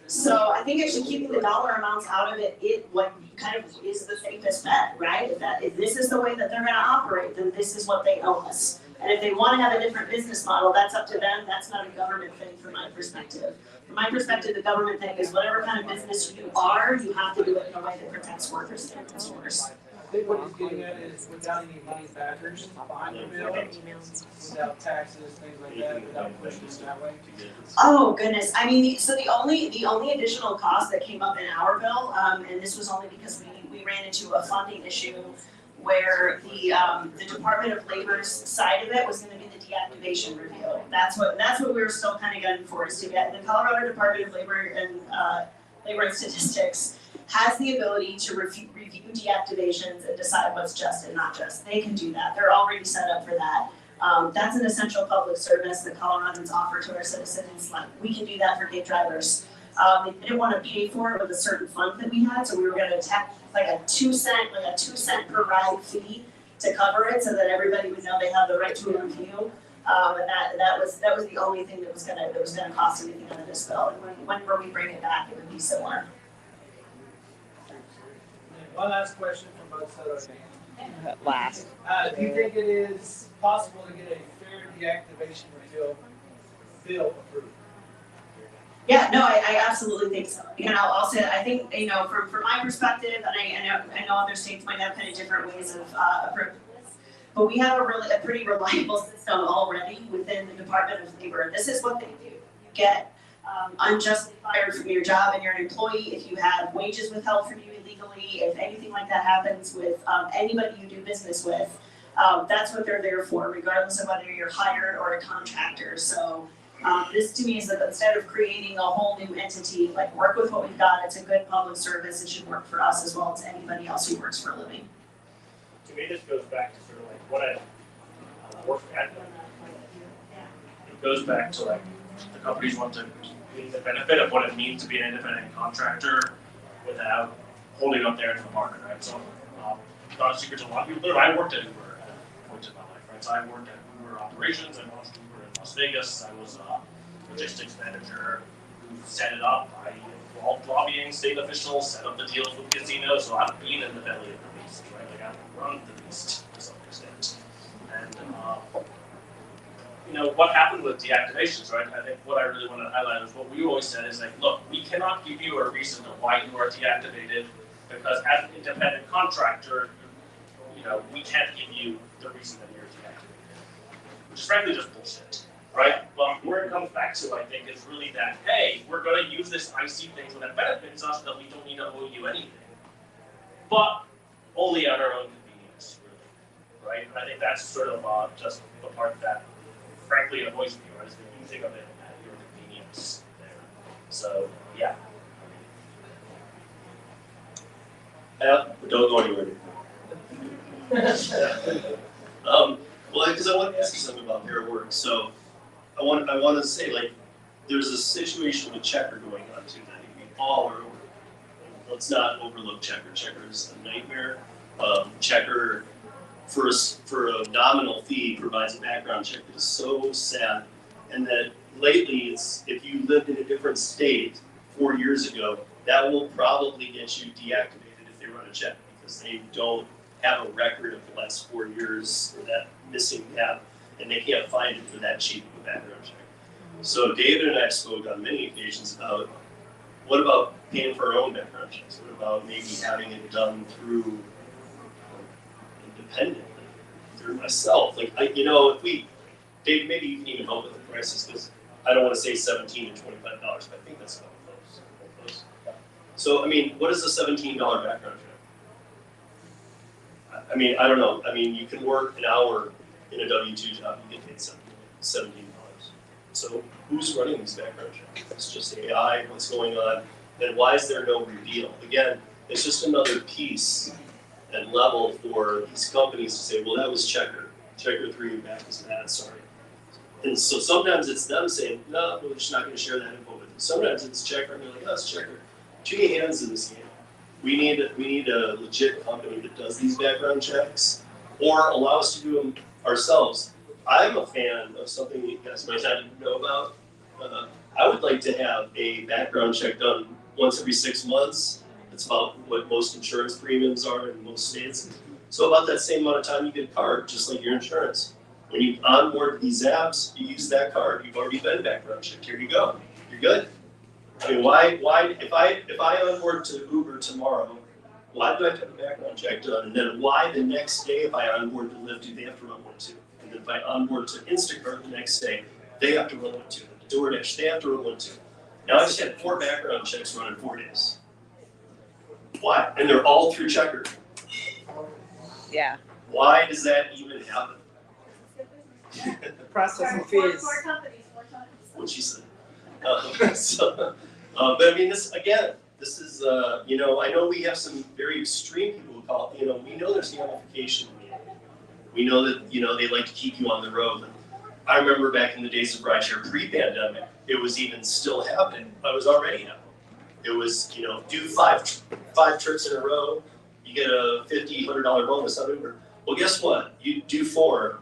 So I think actually keeping the dollar amounts out of it what kind of is the safest bet, right? If this is the way that they're gonna operate, then this is what they owe us. And if they wanna have a different business model, that's up to them. That's not a government thing from my perspective. From my perspective, the government thing is whatever kind of business you are, you have to do it in a way that protects workers and consumers.
I think what he's getting at is without any money backers behind the bill, without taxes, things like that, without pushing it that way.
Oh goodness, I mean, so the only additional cost that came up in our bill, and this was only because we ran into a funding issue where the Department of Labor's side of it was gonna be the deactivation review. That's what we were still kind of gunning for, is to get the Colorado Department of Labor and Statistics has the ability to review deactivations and decide what's just and not just. They can do that. They're already set up for that. That's an essential public service that Coloradans offer to our citizens. Like, we can do that for gig drivers. They didn't want to pay for it with a certain fund that we had, so we were going to tap like a 2 cent per ride fee to cover it, so that everybody would know they have the right to a review. And that was the only thing that was gonna cost anything under this bill. And whenever we bring it back, it would be similar.
One last question from both sides.
Last.
Do you think it is possible to get a fair deactivation bill approved?
Yeah, no, I absolutely think so. I'll say, I think, from my perspective, and I know other states might have kind of different ways of approving this, but we have a pretty reliable system already within the Department of Labor. This is what they do. You get unjustly fired from your job and you're an employee if you have wages withheld from you illegally, if anything like that happens with anybody you do business with, that's what they're there for, regardless of whether you're hired or a contractor. So this to me is that instead of creating a whole new entity, like, work with what we've got. It's a good public service. It should work for us as well as anybody else who works for a living.
To me, this goes back to sort of like what I work at. It goes back to like the companies want to gain the benefit of what it means to be an independent contractor without holding up there in the market, right? So, not a secret to a lot of people. I worked at Uber at a point in my life, right? So I worked at Uber operations. I launched Uber in Las Vegas. I was a logistics manager who set it up. I involved lobbying state officials, set up the deals with casinos. So I've been in the belly of the beast, right? Like I've run the beast to some extent. And what happened with deactivations, right? I think what I really want to highlight is what we always said is like, look, we cannot give you a reason to why you are deactivated, because as an independent contractor, we can't give you the reason that you're deactivated, which is frankly just bullshit, right? But where it comes back to, I think, is really that, hey, we're going to use this IC thing so that benefits us, that we don't need to owe you anything, but only at our own convenience, really, right? And I think that's sort of just the part that frankly annoys me, right? Is the using of it at your convenience there. So, yeah.
Don't go anywhere. Well, because I want to ask you something about Fair Work. So, I want to say, like, there's a situation with Checker going on too that we all are over. Let's not overlook Checker. Checker is a nightmare. Checker, for a nominal fee, provides a background check that is so sad, and that lately, it's if you lived in a different state 4 years ago, that will probably get you deactivated if they run a check, because they don't have a record of the last 4 years or that missing gap, and they can't find it for that cheap of a background check. So David and I spoke on many occasions about what about paying for our own background checks? What about maybe having it done through independently through myself. Like if we, Dave, maybe you can even help with the prices because I don't want to say $17 to $25, but I think that's about close. So I mean, what is a $17 background check? I mean, I don't know. I mean, you can work an hour in a W-2 job, you get paid $17. So who's running these background checks? It's just AI, what's going on, and why is there no reveal? Again, it's just another piece and level for these companies to say, well, that was Checker 3 back was bad, sorry. And so sometimes it's them saying, no, we're just not gonna share that info with you. Sometimes it's Checker, and they're like, oh, it's Checker. Too many hands in this game. We need a legit company that does these background checks, or allow us to do them ourselves. I'm a fan of something you guys might not know about. I would like to have a background check done once every 6 months. It's about what most insurance premiums are in most states. So about that same amount of time you get a card, just like your insurance. When you onboard these apps, you use that card. You've already been background checked. Here you go. You're good. I mean, why? If I onboard to Uber tomorrow, why do I have to have a background check done? And then why the next day if I onboard to Lyft, do they have to run one too? And then if I onboard to Instacart the next day, they have to run one too. DoorDash, they have to run one too. Now I just had 4 background checks run in 4 days. Why? And they're all through Checker.
Yeah.
Why does that even happen?
Processing fees.
More companies.
What she said. But I mean, this is, I know we have some very extreme people who call, we know there's gamification. We know that, they like to keep you on the road. I remember back in the days of Rideshare pre-pandemic, it was even still happening. I was already happening. It was, do five trips in a row, you get a $50, $100 bonus on Uber. Well, guess what? You do 4,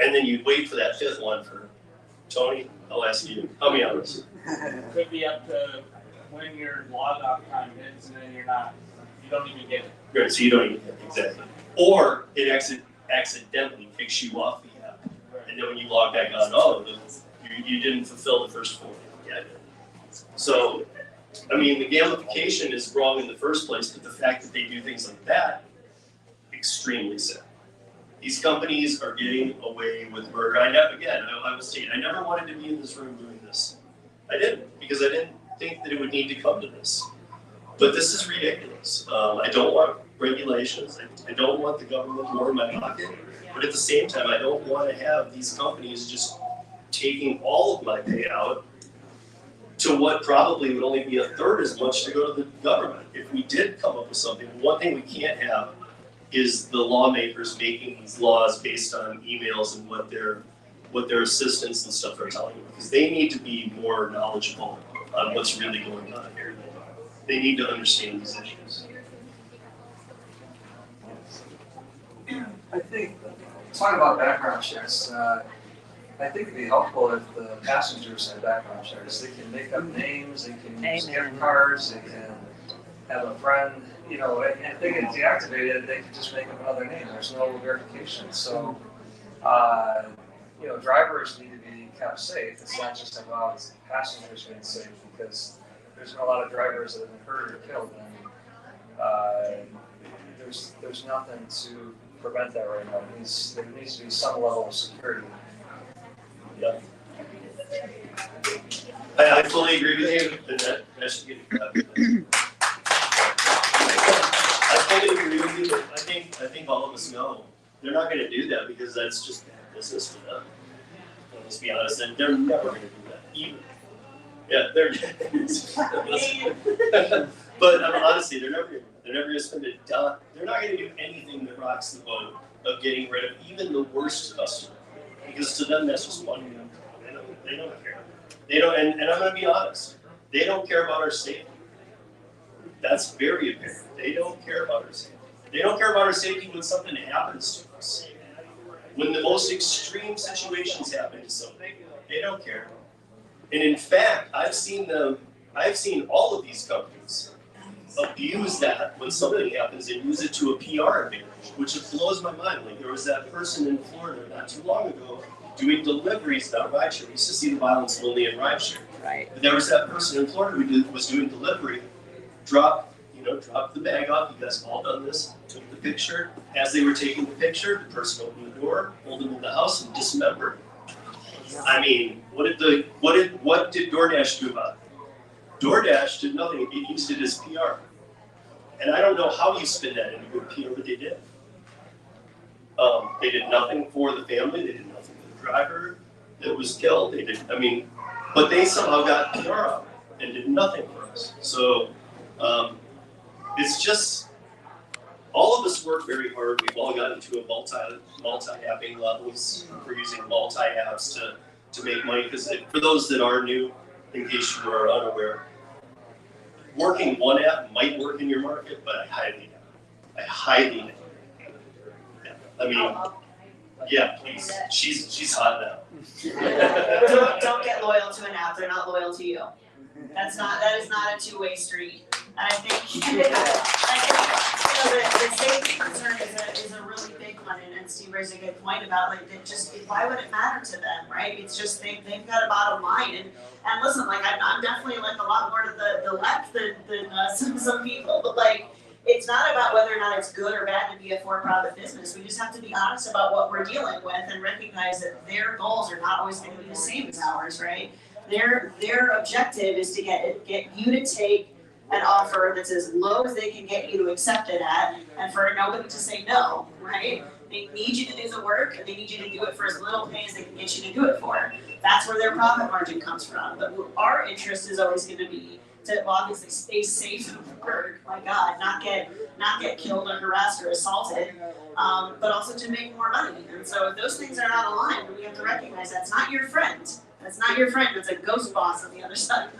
and then you wait for that 5th one for Tony. I'll ask you, how many hours?
Could be up to when your log off time hits and then you don't even get it.
Right, so you don't even get it, exactly. Or it accidentally kicks you off the app. And then when you log back on, you didn't fulfill the first 4. Yeah, I did. So, I mean, the gamification is wrong in the first place, but the fact that they do things like that, extremely sad. These companies are getting away with murder. I will state, I never wanted to be in this room doing this. I didn't, because I didn't think that it would need to come to this. But this is ridiculous. I don't want regulations. I don't want the government more in my pocket. But at the same time, I don't want to have these companies just taking all of my payout to what probably would only be a third as much to go to the government. If we did come up with something, one thing we can't have is the lawmakers making these laws based on emails and what their assistants and stuff are telling them, because they need to be more knowledgeable on what's really going on here. They need to understand these issues.
I think, talking about background checks, I think it'd be helpful if the passengers had background checks. They can make up names, they can use gift cards, they can have a friend, and if they get deactivated, they can just make up another name. There's no verification. So, drivers need to be kept safe. It's not just about passengers being safe, because there's been a lot of drivers that have been hurt or killed, and there's nothing to prevent that right now. There needs to be some level of security.
Yeah. I fully agree with you, and that should get I fully agree with you, but I think all of us know they're not going to do that because that's just bad business for them. Let's be honest, and they're never going to do that either. Yeah, but honestly, they're never going to spend a dime. They're not going to do anything that rocks the boat of getting rid of even the worst customer, because to them that's just money. They don't care. They don't, and I'm going to be honest. They don't care about our safety. That's very apparent. They don't care about our safety. They don't care about our safety when something happens to us. When the most extreme situations happen to somebody, they don't care. And in fact, I've seen all of these companies abuse that when something happens and use it to a PR advantage, which it blows my mind. Like there was that person in Florida not too long ago doing deliveries, not rideshare. We used to see the violence only in rideshare.
Right.
But there was that person in Florida who was doing delivery, dropped, dropped the bag off. You guys have all done this. Took the picture. As they were taking the picture, the person opened the door, pulled them in the house, and dismembered. I mean, what did DoorDash do about it? DoorDash did nothing. It used it as PR. And I don't know how you spin that into good PR, but they did. They did nothing for the family. They did nothing for the driver that was killed. They did. I mean, but they somehow got PR out and did nothing for us. So it's just all of us work very hard. We've all gotten to a multi-apping levels. We're using multi-apps to make money. Because for those that are new, in case you are unaware, working one app might work in your market, but I highly doubt. I mean, yeah, please. She's hot now.
Don't get loyal to an app, they're not loyal to you. That is not a two-way street. And I think, the safety concern is a really big one, and Steve raised a good point about why would it matter to them, right? It's just they've got a bottom line, and listen, I'm definitely a lot more to the left than some people, but it's not about whether or not it's good or bad to be a for-profit business. We just have to be honest about what we're dealing with and recognize that their goals are not always going to be the same as ours, right? Their objective is to get you to take an offer that's as low as they can get you to accept it at, and for nobody to say no, right? They need you to do the work, and they need you to do it for as little pay as they can get you to do it for. That's where their profit margin comes from. But our interest is always going to be to obviously stay safe at work, my God, not get killed or harassed or assaulted, but also to make more money. And so if those things are not aligned, we have to recognize that's not your friend. That's not your friend. That's a ghost boss on the other side of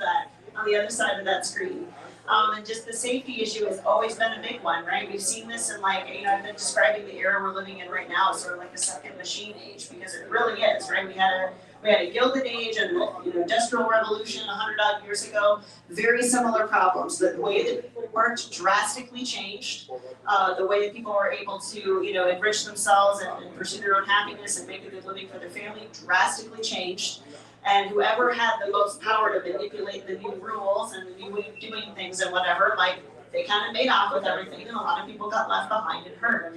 that screen. And just the safety issue has always been a big one, right? We've seen this in I've been describing the era we're living in right now as sort of like a second machine age, because it really is, right? We had a Gilded Age and Industrial Revolution 100 odd years ago. Very similar problems. The way that people worked drastically changed. The way that people were able to enrich themselves and pursue their own happiness and make a good living for their family drastically changed. And whoever had the most power to manipulate the new rules and the new way of doing things and whatever, they kind of made off with everything, and a lot of people got left behind and hurt.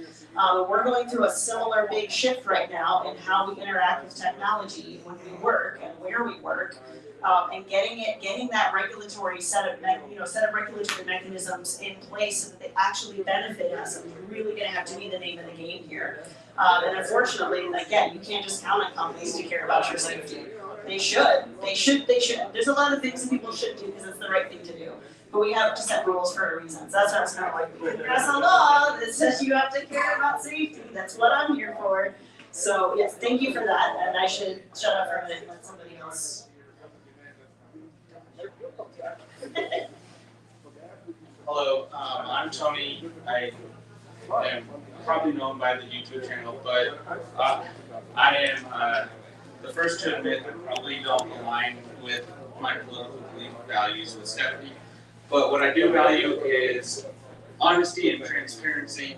We're going through a similar big shift right now in how we interact with technology when we work and where we work, and getting that regulatory set of regulatory mechanisms in place so that they actually benefit us. And we're really going to have to be the name of the game here. And unfortunately, again, you can't just count on companies to care about your safety. They should. There's a lot of things that people should do because it's the right thing to do. But we have to set rules for a reason. So that's why I was kind of there's a law that says you have to care about safety. That's what I'm here for. So yes, thank you for that. And I should shut up for a minute and let somebody else.
Hello, I'm Tony. I am probably known by the YouTube channel, but I am the first to admit that probably don't align with my political values with Stephanie. But what I do value is honesty and transparency.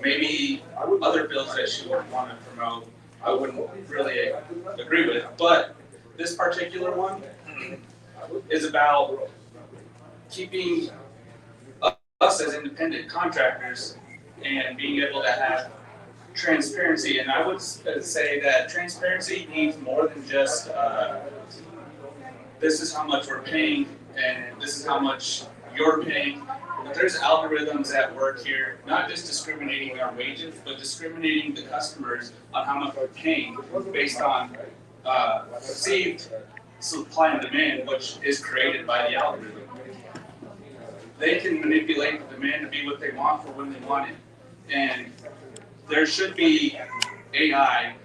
Maybe other bills that she would want to promote, I wouldn't really agree with. But this particular one is about keeping us as independent contractors and being able to have transparency. And I would say that transparency needs more than just this is how much we're paying and this is how much you're paying. But there's algorithms at work here, not just discriminating our wages, but discriminating the customers on how much we're paying based on perceived supply and demand, which is created by the algorithm. They can manipulate the demand to be what they want for when they want it. And there should be AI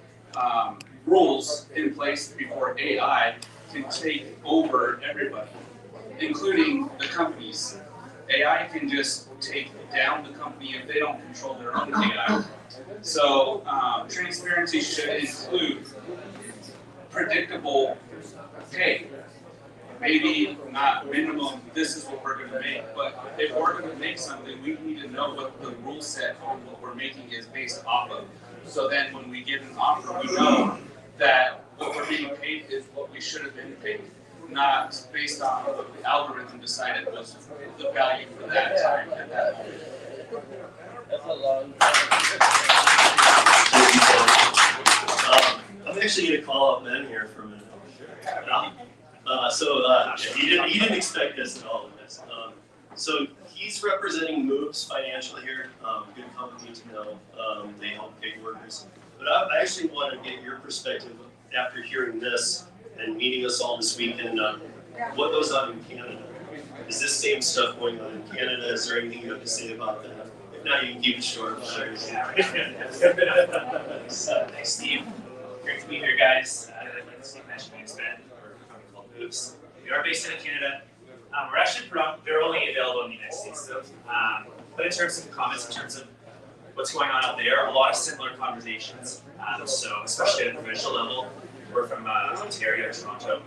rules in place before AI can take over everybody, including the companies. AI can just take down the company if they don't control their own AI. So transparency should include predictable pay. Maybe not minimum, this is what we're going to make, but if we're going to make something, we need to know what the rule set on what we're making is based off of. So then when we get an offer, we know that what we're being paid is what we should have been paid, not based on what the algorithm decided was the value for that time at that moment.
I'm actually gonna call out Ben here for a minute. He didn't expect this at all, guys. So he's representing Moves Financial here, good company to know. They help gig workers. But I actually want to get your perspective after hearing this and meeting us all this weekend. What goes on in Canada? Is this same stuff going on in Canada? Is there anything you have to say about that? If not, you can keep it short.
Thanks, Steve. Great to be here, guys. Like Steve mentioned, it's Ben. We're a company called Moves. We are based in Canada. We're actually they're only available in the United States, though. But in terms of comments, in terms of what's going on out there, a lot of similar conversations. So especially at a provincial level, we're from Ontario, Toronto.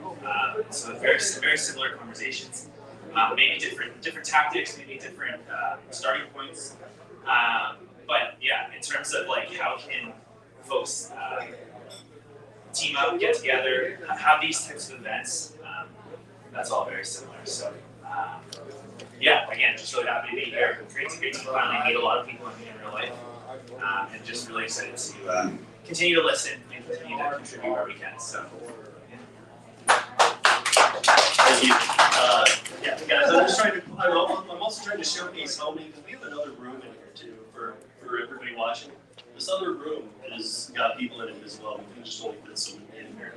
So very similar conversations. Maybe different tactics, maybe different starting points. But yeah, in terms of like how can folks team up, get together, have these types of events, that's all very similar. So yeah, again, just really happy to be here. Great to finally meet a lot of people in real life, and just really excited to continue to listen and continue to contribute where we can. So.
Thank you. Yeah, guys, I'm also trying to showcase how many, because we have another room in here too for everybody watching. This other room has got people in it as well. We can just only fit some in here.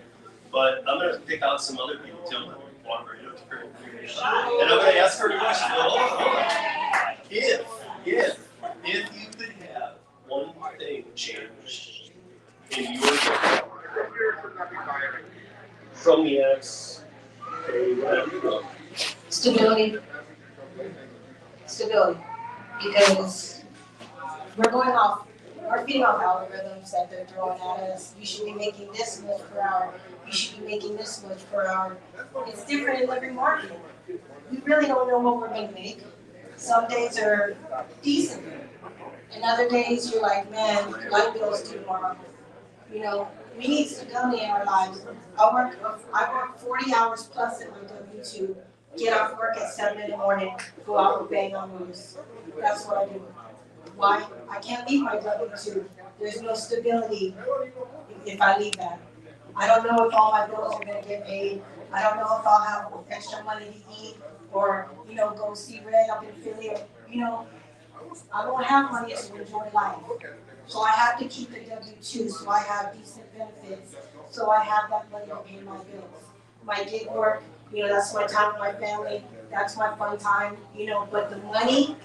But I'm going to pick out some other people too. I'm going to walk right up to her. And I'm going to ask her a question. If you could have one thing changed in your life from the ex,
Stability. Because we're feeding off algorithms that they're throwing at us. You should be making this much per hour. You should be making this much per hour. It's different in every market. We really don't know what we're gonna make. Some days are decent. And other days you're like, man, light bills due tomorrow. You know, we need stability in our lives. I work 40 hours plus in my W-2. Get off work at 7 in the morning, go out and bang on roofs. That's what I do. Why? I can't leave my W-2. There's no stability if I leave that. I don't know if all my bills are gonna get paid. I don't know if I'll have extra money to eat or, go see Red up in Philly or, I don't have money to enjoy life. So I have to keep the W-2 so I have decent benefits, so I have that money to pay my bills. My gig work, that's my time with my family, that's my fun time, but the money,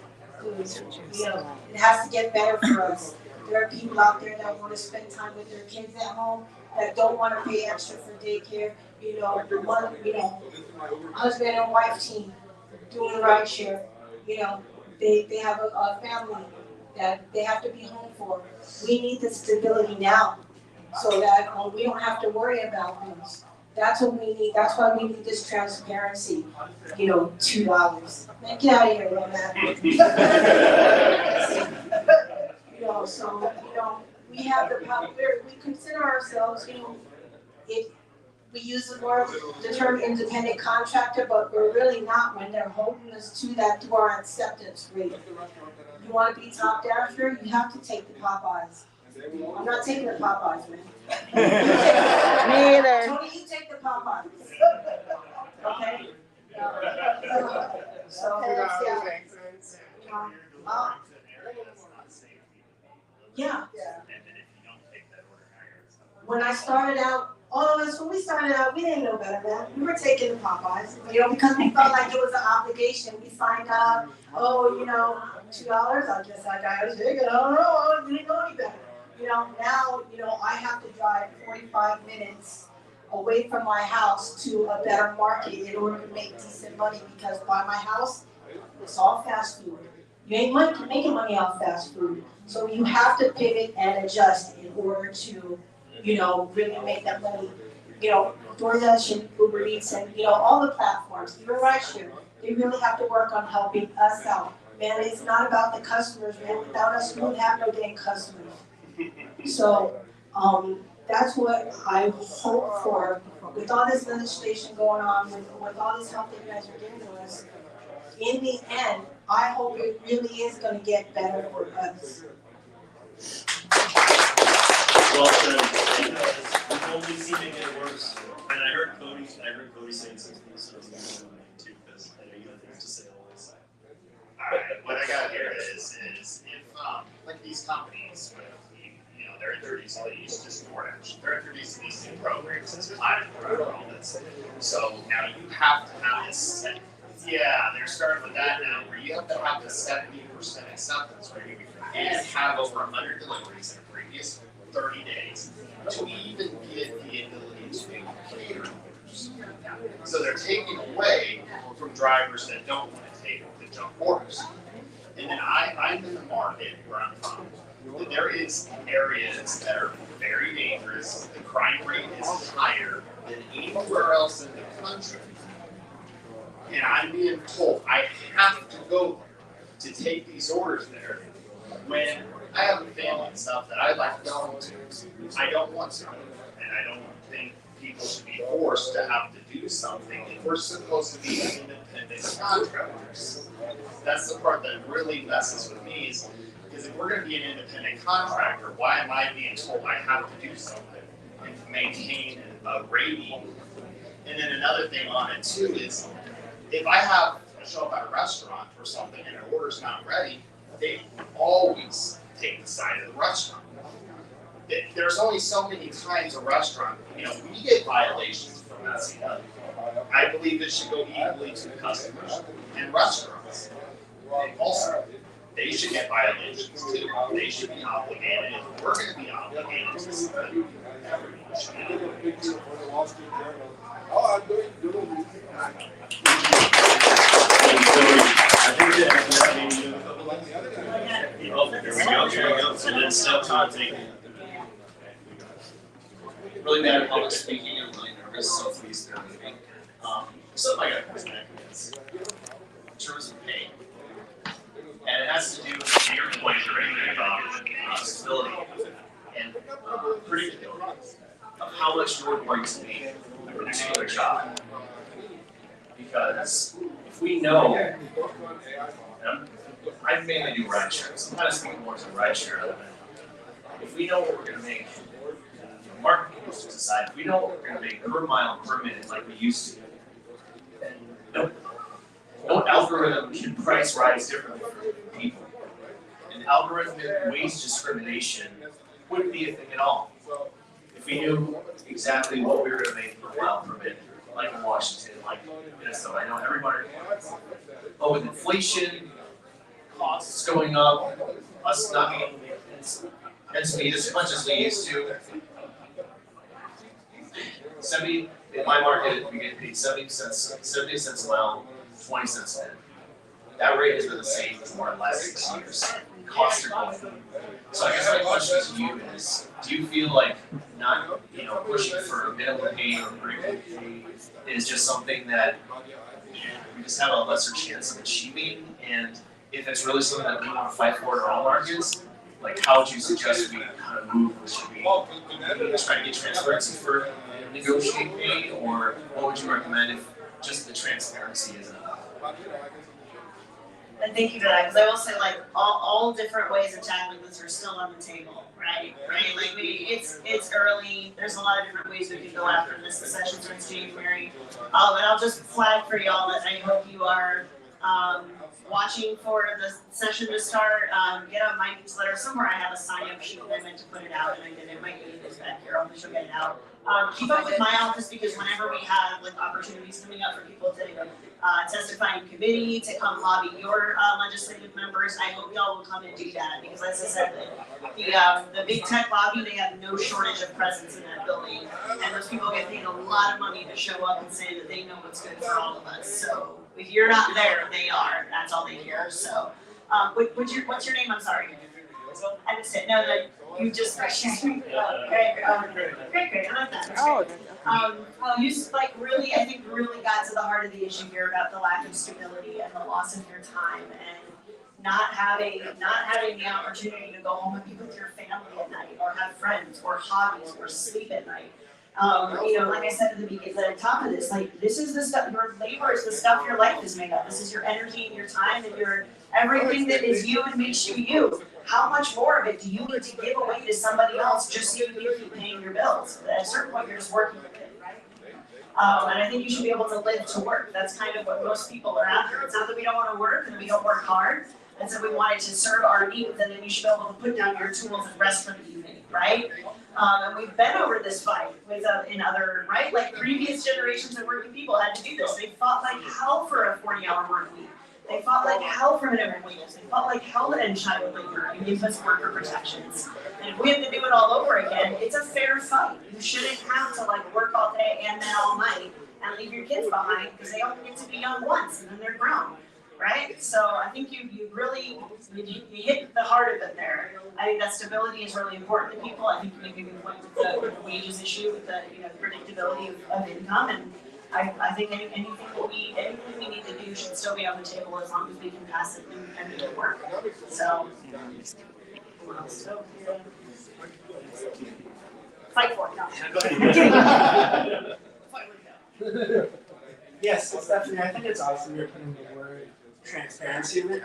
it has to get better for us. There are people out there that want to spend time with their kids at home, that don't want to pay extra for daycare, husband and wife team doing rideshare, they have a family that they have to be home for. We need the stability now so that we don't have to worry about things. That's what we need. That's why we need this transparency. $2. Man, get out of here with that. We have the power. We consider ourselves, we use the term independent contractor, but we're really not when they're holding us to that through our acceptance rate. You want to be top dasher, you have to take the Popeyes. I'm not taking the Popeyes, man.
Me either.
Tony, you take the Popeyes. Okay? Yeah. When I started out, all of us, when we started out, we didn't know better than that. We were taking the Popeyes, because we felt like it was an obligation. We signed up, $2, I guess that guy was big, I don't know, I didn't know any better. Now, I have to drive 45 minutes away from my house to a better market in order to make decent money, because by my house, it's all fast food. You ain't making money off fast food. So you have to pivot and adjust in order to, really make that money. DoorDash and Uber Eats and, all the platforms, even Rideshare, they really have to work on helping us out. Man, it's not about the customers, man. Without us, we don't have no dang customers. So, that's what I hope for with all this legislation going on, with all this help that you guys are giving to us, in the end, I hope it really is gonna get better for us.
Well said, because we've only seen it get worse. And I heard Cody saying something, so I'm too, because I know you have things to say always.
Alright, what I got here is if, like these companies, you know, they're introducing these, just DoorDash, they're introducing these new programs, it's time for all this. So now you have to have this, they're starting with that now, where you have to have the 70% acceptance rate and have over 100 deliveries in the previous 30 days to even get the ability to make cater orders. So they're taking away from drivers that don't want to take the junk orders. And then I'm in the market where I'm from, that there is areas that are very dangerous, the crime rate is higher than anywhere else in the country. And I'm being told I have to go there to take these orders there when I have a family and stuff that I like going to. I don't want to, and I don't think people should be forced to have to do something if we're supposed to be independent contractors. That's the part that really messes with me, is because if we're going to be an independent contractor, why am I being told I have to do something and maintain a rating? And then another thing on it too is, if I have a show up at a restaurant or something and an order's not ready, they always take the side of the restaurant. There's only so many times a restaurant, you know, we get violations from SCW. I believe it should go equally to the customers and restaurants. And also, they should get violations too. They should be obligated. If we're going to be obligated to something, everyone should be obligated to it.
I think that, oh, there we go, so then step Todd taking.
Really bad at public speaking and really nervous, so please bear with me. Something I got pushback against in terms of pay. And it has to do with your point about stability and predictability of how much you're going to make a particular job. Because if we know, and I mainly do rideshare, so I'm kind of speaking more to rideshare element. If we know what we're going to make, marketing will decide. If we know what we're going to make per mile, per minute, like we used to, then no algorithm can price rides differently for people. And algorithmic wage discrimination wouldn't be a thing at all. If we knew exactly what we were going to make per mile, per minute, like in Washington, like Minnesota. I know everybody, with inflation, costs going up, us not being ends meet as much as we used to. 70 in my market, we get paid 70 cents a mile, 20 cents a minute. That rate has been the same for more or less 6 years. Costs are going up. So I guess my question to you is, do you feel like not, pushing for a minimum pay or premium pay is just something that we just have a lesser chance of achieving? And if it's really something that we want to fight for in our own markets, like how would you suggest we kind of move? Should we just try to get transparency for negotiating pay, or what would you recommend if just the transparency isn't enough?
And thank you for that, because I will say, like, all different ways of tackling this are still on the table, right? Like, it's early, there's a lot of different ways we can go after this. The session starts January. And I'll just flag for y'all that I hope you are watching for the session to start. Get on my newsletter. Somewhere I have a sign-up sheet that I meant to put it out, and I didn't. It might be in this back here. I'll just get it out. Keep up with my office, because whenever we have opportunities coming up for people to testify in committee, to come lobby your legislative members, I hope y'all will come and do that, because as I said, the big tech lobby, they have no shortage of presence in that building, and those people get paid a lot of money to show up and say that they know what's good for all of us. So if you're not there, they are. That's all they hear. So what's your name? I'm sorry. I missed it. No, you just Greg. Greg, I love that. You really, I think, really got to the heart of the issue here about the lack of stability and the loss of your time, and not having the opportunity to go home and be with your family at night, or have friends, or hobbies, or sleep at night. You know, like I said at the beginning, at the top of this, like, this is the stuff, your labor is the stuff your life is made of. This is your energy and your time and your, everything that is you and makes you you. How much more of it do you need to give away to somebody else just so you can keep paying your bills? At a certain point, you're just working with it, right? And I think you should be able to live to work. That's kind of what most people are after. It's not that we don't want to work and we don't work hard. It's that we wanted to serve our needs, and then you should be able to put down your tools and rest for the evening, right? And we've been over this fight with in other, right? Like previous generations of working people had to do this. They fought like hell for a 40-hour work week. They fought like hell for minimum wages. They fought like hell to end child labor and give us worker protections. And if we have to do it all over again, it's a fair fight. You shouldn't have to like work all day and then all night and leave your kids behind because they only get to be young once and then they're grown, right? So I think you really hit the heart of it there. I think that stability is really important to people. I think you make a good point with the wages issue, with the predictability of income, and I think anything we need to do should still be on the table as long as we can pass it and make it work. So, fight for it. No.
Yes, Stephanie, I think it's awesome you're putting the word transparency in it.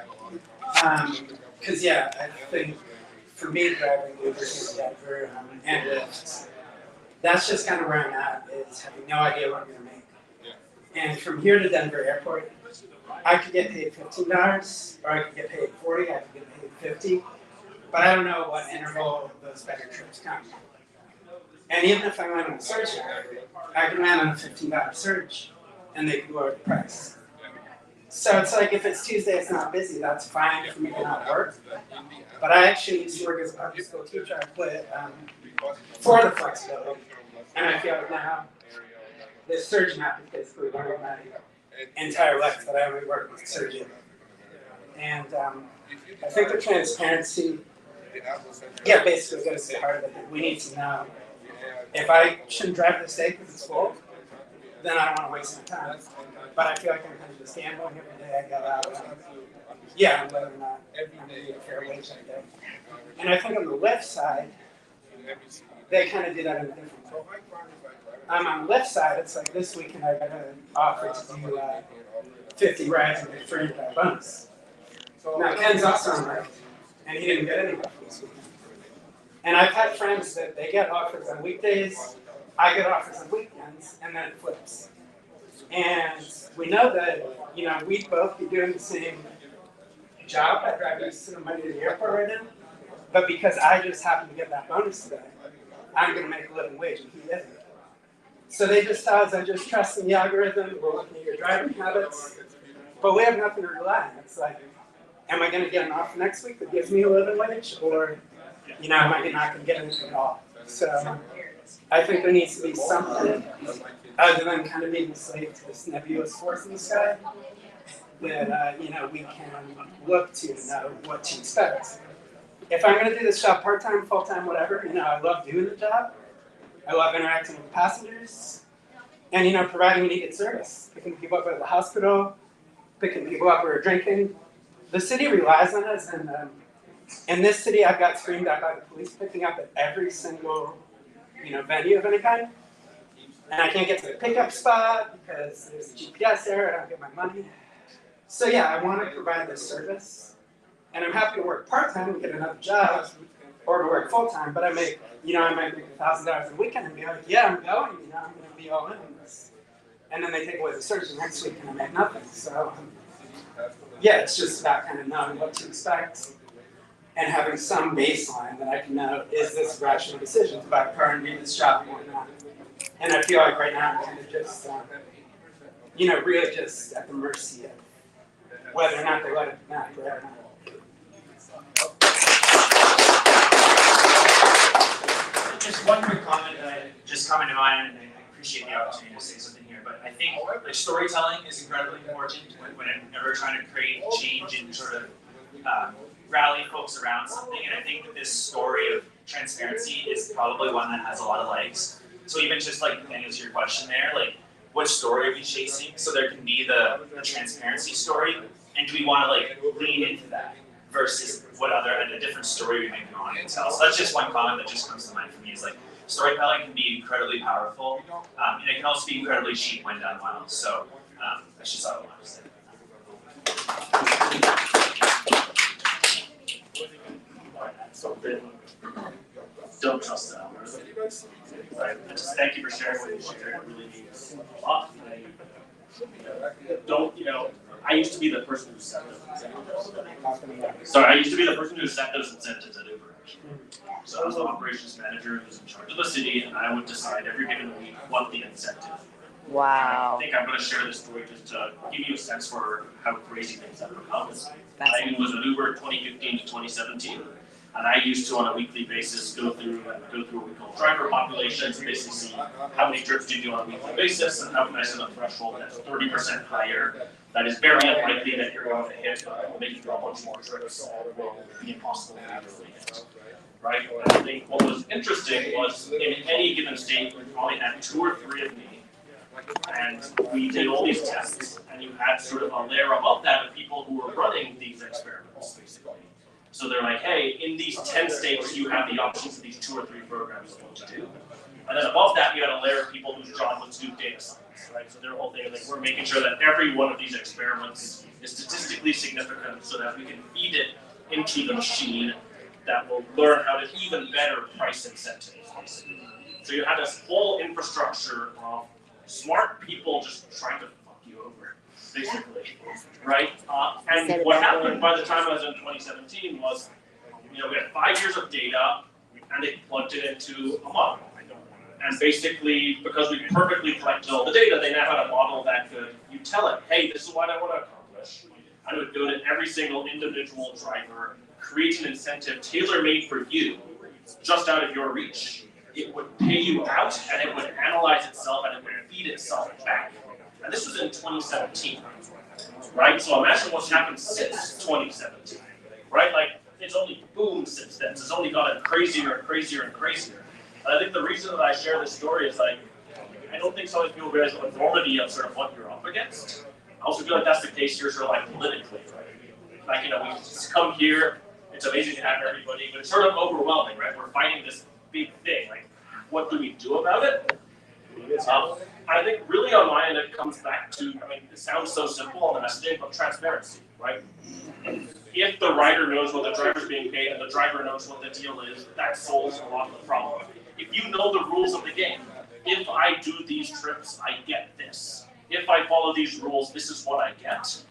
Because yeah, I think for me driving Uber and Denver and Lyft, that's just kind of where I'm at, is having no idea what I'm going to make. And from here to Denver Airport, I could get paid $15, or I could get paid $40, I could get paid $50, but I don't know what interval those better trips come. And even if I went on a surge, I can land on a $15 surge, and they can lower the price. So it's like if it's Tuesday, it's not busy, that's fine for me to not work. But I actually used to work as a public school teacher. I quit for the flexibility, and I feel like now the surge map is basically learning my entire life that I only work with surgeon. And I think the transparency, yeah, basically goes to the heart of it. We need to know if I shouldn't drive this day because it's full, then I don't want to waste my time. But I feel like I'm kind of just gambling every day I get out. Yeah, whether or not I'm going to get a fair wage that day. And I think on the left side, they kind of do that in a different way. On the left side, it's like this weekend I got an offer to do 50 rides and get free bonus. Now Ken's also on right, and he didn't get any offers this weekend. And I've had friends that they get offers on weekdays, I get offers on weekends, and then it flips. And we know that, we'd both be doing the same job. I drive you to the money to the airport right now, but because I just happen to get that bonus today, I'm going to make a living wage and he isn't. So they just tell us, I just trust in the algorithm, we're looking at your driving habits, but we have nothing to rely on. It's like, am I going to get an offer next week that gives me a living wage, or, am I not going to get anything at all? So I think there needs to be something other than kind of being a slave to this nebulous force in the sky that, we can look to know what to expect. If I'm going to do this job part-time, full-time, whatever, I love doing the job. I love interacting with passengers and, providing needed service. Picking people up at the hospital, picking people up who are drinking. The city relies on us, and in this city I've got screamed at by the police picking up at every single, venue of any kind. And I can't get to the pickup spot because there's a GPS error, I don't get my money. So yeah, I want to provide this service. And I'm happy to work part-time and get another job, or to work full-time, but I might make $1,000 a weekend and be like, yeah, I'm going, I'm going to be all in on this. And then they take away the surge the next week and I make nothing. So yeah, it's just about kind of knowing what to expect and having some baseline that I can know, is this a rational decision to buy a car and do this job or not? And I feel like right now I'm kind of just, really just at the mercy of whether or not they let it map or not.
Just one quick comment just coming to mind, and I appreciate the opportunity to say something here, but I think storytelling is incredibly important whenever trying to create change and sort of rally folks around something, and I think that this story of transparency is probably one that has a lot of legs. So even just like to answer your question there, like what story are we chasing? So there can be the transparency story, and do we want to lean into that? versus what other and a different story we make an audience tell. So that's just one comment that just comes to mind for me. Is like storytelling can be incredibly powerful, and it can also be incredibly cheap when done well. So that's just all I want to say. Don't trust the algorithm. Right. Just thank you for sharing what you shared. It really means a lot. I used to be the person who set those incentives. Sorry, I used to be the person who set those incentives at Uber. So I was the operations manager who was in charge of the city, and I would decide every given week what the incentive.
Wow.
I think I'm going to share this story just to give you a sense for how crazy things have become. I was an Uber 2015 to 2017. And I used to, on a weekly basis, go through what we call driver populations, and basically see how many trips do you do on a weekly basis, and how can I set a threshold that's 30% higher. That is very unlikely that you're going to hit, but will make you do a bunch more trips. It will be impossible to actually hit. Right? And I think what was interesting was in any given state, we probably had 2 or 3 of me. And we did all these tests, and you had sort of a layer above that of people who were running these experiments, basically. So they're like, hey, in these 10 states, you have the options of these 2 or 3 programs you want to do. And then above that, you had a layer of people whose job was to do data science, right? So their whole thing is like, we're making sure that every one of these experiments is statistically significant so that we can feed it into the machine that will learn how to even better price incentives, basically. So you had this whole infrastructure of smart people just trying to fuck you over, basically, right? And what happened by the time I was in 2017 was, we had 5 years of data, and they plugged it into a model. And basically, because we perfectly collected all the data, they now had a model that could, you tell it, hey, this is what I want to accomplish. And it would go to every single individual driver, create an incentive tailor-made for you, just out of your reach. It would pay you out, and it would analyze itself, and it would feed itself back. And this was in 2017, right? So imagine what's happened since 2017, right? Like, it's only boomed since then. It's only gotten crazier and crazier and crazier. And I think the reason that I share this story is like, I don't think so many people realize the enormity of sort of what you're up against. I also feel like that's the case here, sort of like politically, right? Like, we come here, it's amazing to have everybody, but it's sort of overwhelming, right? We're fighting this big thing. Like, what do we do about it? I think really on my end it comes back to, it sounds so simple on the messaging, but transparency, right? If the rider knows what the driver's being paid and the driver knows what the deal is, that solves a lot of the problem. If you know the rules of the game, if I do these trips, I get this. If I follow these rules, this is what I get.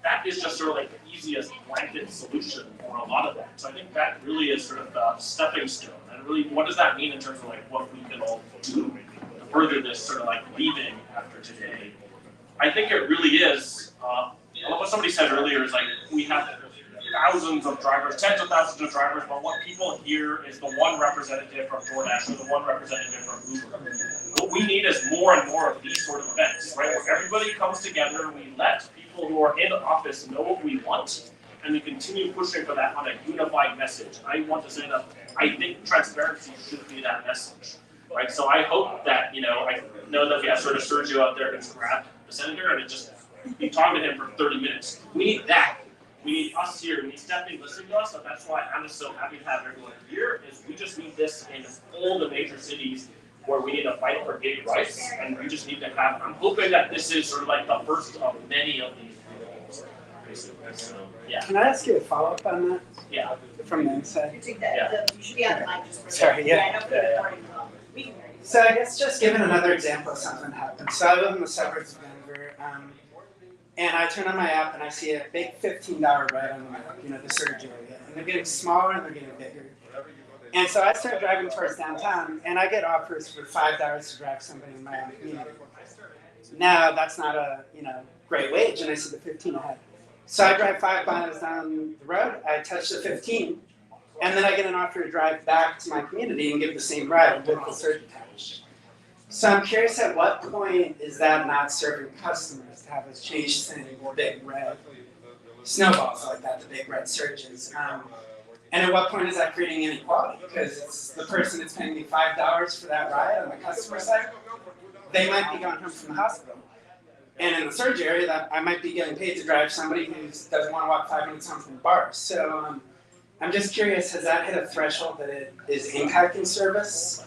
That is just sort of like the easiest blanket solution for a lot of that. So I think that really is sort of the stepping stone. And really, what does that mean in terms of like what we can all do to further this sort of like leaving after today? I think it really is, what somebody said earlier is like, we have thousands of drivers, tens of thousands of drivers, but what people hear is the one representative from DoorDash or the one representative from Uber. What we need is more and more of these sort of events, right? Where everybody comes together, we let people who are in the office know what we want, and we continue pushing for that on a unified message. I want to say that I think transparency should be that message, right? So I hope that, I know that we have sort of Sergio out there who's grabbed the senator and just be talking to him for 30 minutes. We need that. We need us here. We need Stephanie listening to us. So that's why I'm just so happy to have everyone here. Is we just need this in all the major cities where we need to fight for gay rights, and we just need to have. I'm hoping that this is sort of like the first of many of these things. Basically, so yeah.
Can I ask you a follow-up on that?
Yeah.
From the inside.
You take that, you should be on the mic just for a
Sorry,
second.
yeah.
I know for the recording, we can hear you.
So I guess just giving another example of something that happened. So I live in the suburbs of Denver, and I turn on my app and I see a big $15 ride on the map, the surge area. And they're getting smaller and they're getting bigger. And so I start driving towards downtown and I get offers for $5 to drive somebody in my own community. Now that's not a great wage, and I see the 15 ahead. So I drive 5 miles down the road, I touch the 15, and then I get an offer to drive back to my community and give the same ride with the surge attached. So I'm curious, at what point is that not serving customers to have us change sending big red snowballs like that, the big red surges? And at what point is that creating inequality? Because it's the person that's paying me $5 for that ride on the customer side, they might be going home from the hospital. And in the surge area, that I might be getting paid to drive somebody who doesn't want to walk 5 minutes home from the bar. So I'm just curious, has that hit a threshold that it is impacting service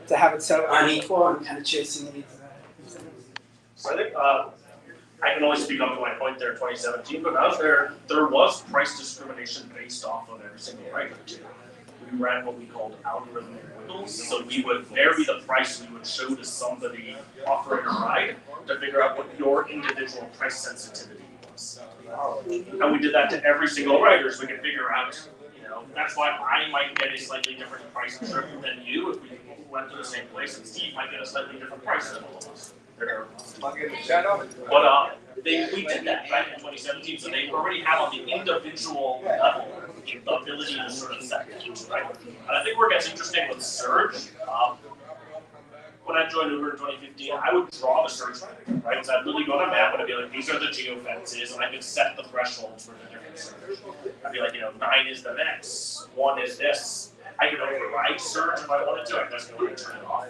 to have it so unequal and kind of chasing the needs of that?
So I think I can only speak up to my point there in 2017, but out there was price discrimination based off of every single rider too. We ran what we called algorithmic wiggles, so we would vary the price we would show to somebody offering a ride to figure out what your individual price sensitivity was. And we did that to every single rider, so we could figure out, that's why I might get a slightly different price trip than you if we went to the same place, and Steve might get a slightly different price than all of us. But we did that back in 2017, so they already have on the individual level the ability to sort of set that, right? And I think where it gets interesting with surge, when I joined Uber in 2015, I would draw the surge line, right? So I'd really go on a map and I'd be like, these are the geofences, and I could set the thresholds for the different surge. I'd be like, 9 is the max, 1 is this. I could override surge if I wanted to, I just go and turn it off.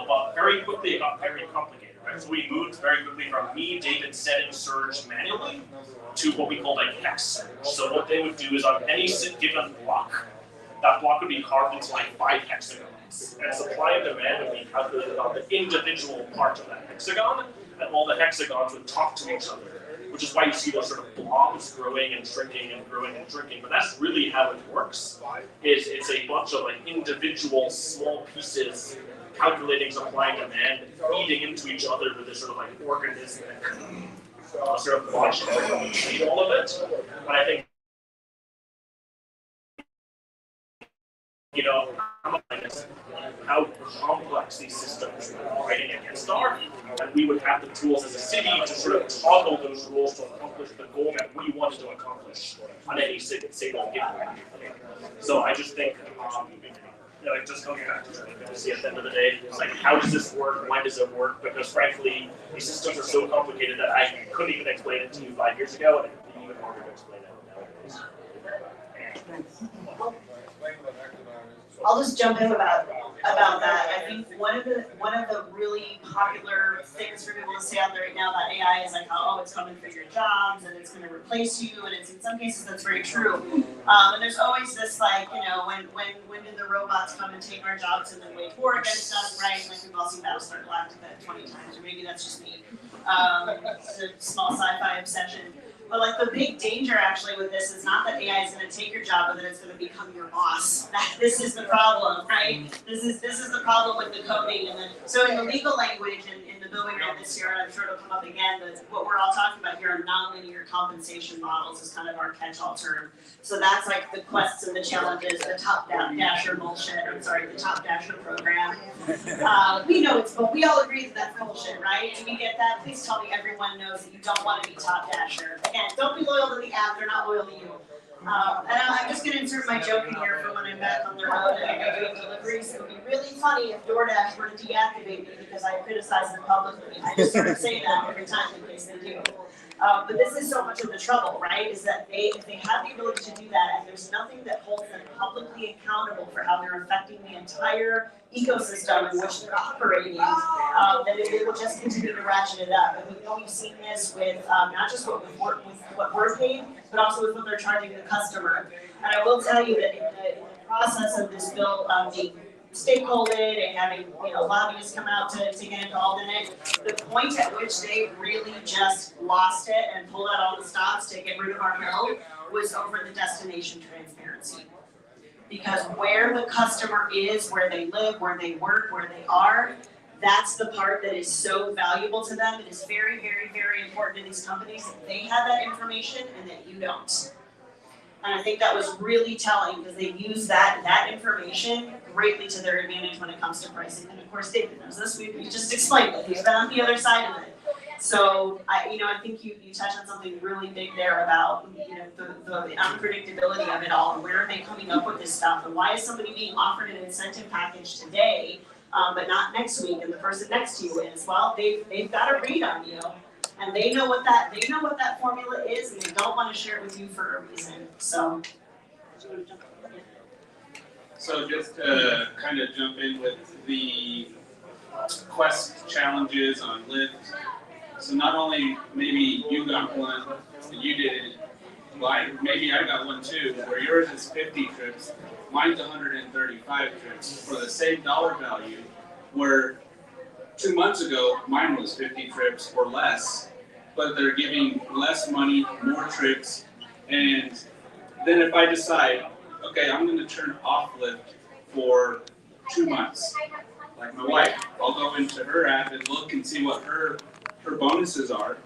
But very quickly it got very complicated, right? So we moved very quickly from me, David, setting surge manually to what we called a hex surge. So what they would do is on any given block, that block would be carved into like 5 hexagons. And supply and demand would be calculated on the individual part of that hexagon, and all the hexagons would talk to each other, which is why you see those sort of blobs growing and shrinking and growing and shrinking. But that's really how it works, is it's a bunch of like individual small pieces calculating supply and demand, feeding into each other with this sort of like organismic sort of function between all of it. But I think, how complex these systems are fighting against are, and we would have the tools as a city to sort of toggle those rules to accomplish the goal that we wanted to accomplish on any single given. So I just think, just coming back to see at the end of the day, it's like, how does this work? Why does it work? Because frankly, these systems are so complicated that I couldn't even explain it to you 5 years ago, and it's even harder to explain it nowadays.
I'll just jump in about that. I think one of the really popular things for people to say out there right now about AI is like, oh, it's coming for your jobs and it's going to replace you, and it's in some cases that's very true. And there's always this like, when did the robots come and take our jobs and then wage war against us, right? Like we've all seen Battlestar Galactica 20 times, or maybe that's just me. It's a small sci-fi obsession. But like the big danger actually with this is not that AI is going to take your job, but that it's going to become your boss. This is the problem, right? This is the problem with the coding. And then, so in the legal language, in the bill we ran this year, and I'm sure it'll come up again, but what we're all talking about here are nonlinear compensation models is kind of our catch-all term. So that's like the quests and the challenges, the top-dasher bullshit. I'm sorry, the top-dasher program. We know it's, but we all agree that that's bullshit, right? And you get that? Please tell me everyone knows that you don't want to be top-dasher. Again, don't be loyal to the app, they're not loyal to you. And I'm just going to insert my joke in here for when I'm back on the road and I'm doing deliveries. It would be really funny if DoorDash were to deactivate me because I criticize them publicly. I just sort of say that every time in case they do. But this is so much of the trouble, right? Is that if they have the ability to do that, and there's nothing that holds them publicly accountable for how they're affecting the entire ecosystem in which they're operating, then it will just continue to ratchet it up. And we know we've seen this with not just with what we're paid, but also with what they're charging the customer. And I will tell you that in the process of this bill being stakeholdered and having lobbyists come out to get involved in it, the point at which they really just lost it and pulled out all the stops to get rid of our bill was over the destination transparency. Because where the customer is, where they live, where they work, where they are, that's the part that is so valuable to them. It is very, very, very important to these companies that they have that information and that you don't. And I think that was really telling because they use that information greatly to their advantage when it comes to pricing. And of course, David knows this. We just explained it. He's been on the other side of it. So I think you touched on something really big there about the unpredictability of it all, and where are they coming up with this stuff, and why is somebody being offered an incentive package today, but not next week, and the person next to you is? Well, they've got a read on you. And they know what that formula is, and they don't want to share it with you for a reason. So
just to kind of jump in with the quest challenges on Lyft, So not only maybe you got one and you didn't, maybe I got one too, where yours is 50 trips, mine's 135 trips for the same dollar value, where 2 months ago, mine was 50 trips or less, but they're giving less money, more trips, and then if I decide, okay, I'm gonna turn off Lyft for 2 months, like my wife, I'll go into her app and look and see what her bonuses are,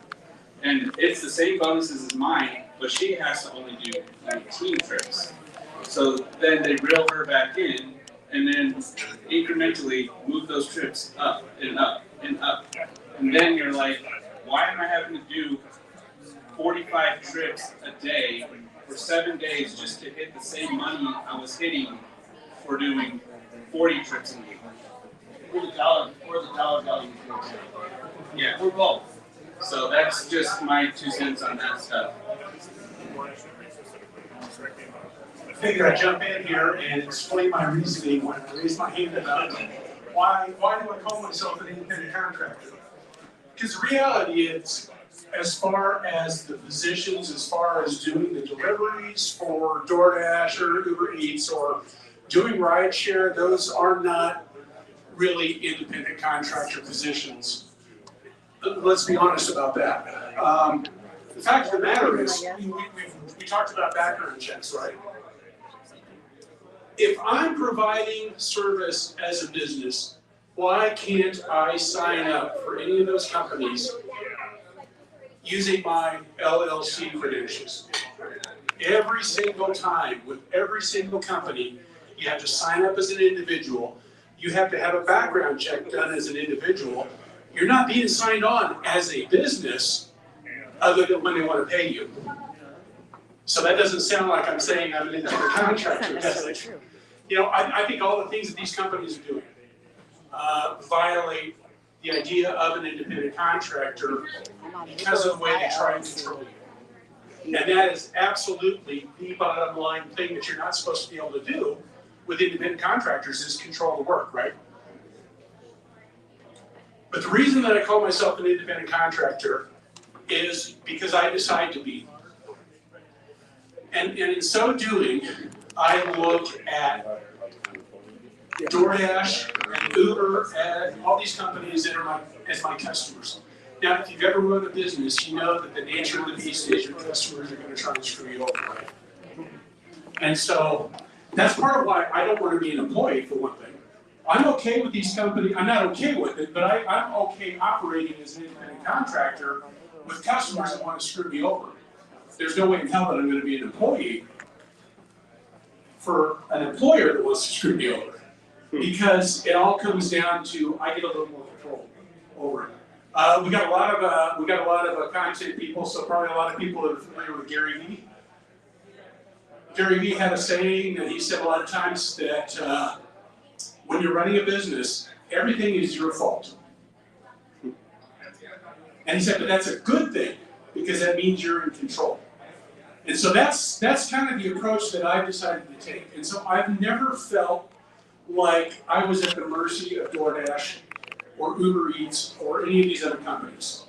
and it's the same bonuses as mine, but she has to only do 19 trips. So then they reel her back in, and then incrementally move those trips up and up and up. And then you're like, why am I having to do 45 trips a day for 7 days just to hit the same money I was hitting for doing 40 trips a week?
Or the dollar value.
Yeah, we're both. So that's just my 2 cents on that stuff.
I figure I jump in here and explain my reasoning when I raise my hand about why do I call myself an independent contractor? Because the reality is, as far as the positions, as far as doing the deliveries for DoorDash or Uber Eats or doing Rideshare, those are not really independent contractor positions. Let's be honest about that. The fact of the matter is, we talked about background checks, right? If I'm providing service as a business, why can't I sign up for any of those companies using my LLC credentials? Every single time, with every single company, you have to sign up as an individual. You have to have a background check done as an individual. You're not being signed on as a business other than when they want to pay you. So that doesn't sound like I'm saying I'm an independent contractor, does it? You know, I think all the things that these companies are doing violate the idea of an independent contractor because of the way they try and control you. And that is absolutely the bottom line thing that you're not supposed to be able to do with independent contractors is control the work, right? But the reason that I call myself an independent contractor is because I decide to be. And in so doing, I look at DoorDash and Uber and all these companies that are as my customers. Now, if you've ever run a business, you know that the nature of the beast is your customers are going to try and screw you over, right? And so that's part of why I don't want to be an employee, for one thing. I'm okay with these companies. I'm not okay with it, but I'm okay operating as an independent contractor with customers that want to screw me over. There's no way in hell that I'm going to be an employee for an employer that wants to screw me over. Because it all comes down to I get a little more control over it. We got a lot of content people, so probably a lot of people are familiar with Gary Vee. Gary Vee had a saying that he said a lot of times that when you're running a business, everything is your fault. And he said, but that's a good thing because that means you're in control. And so that's kind of the approach that I've decided to take. And so I've never felt like I was at the mercy of DoorDash or Uber Eats or any of these other companies.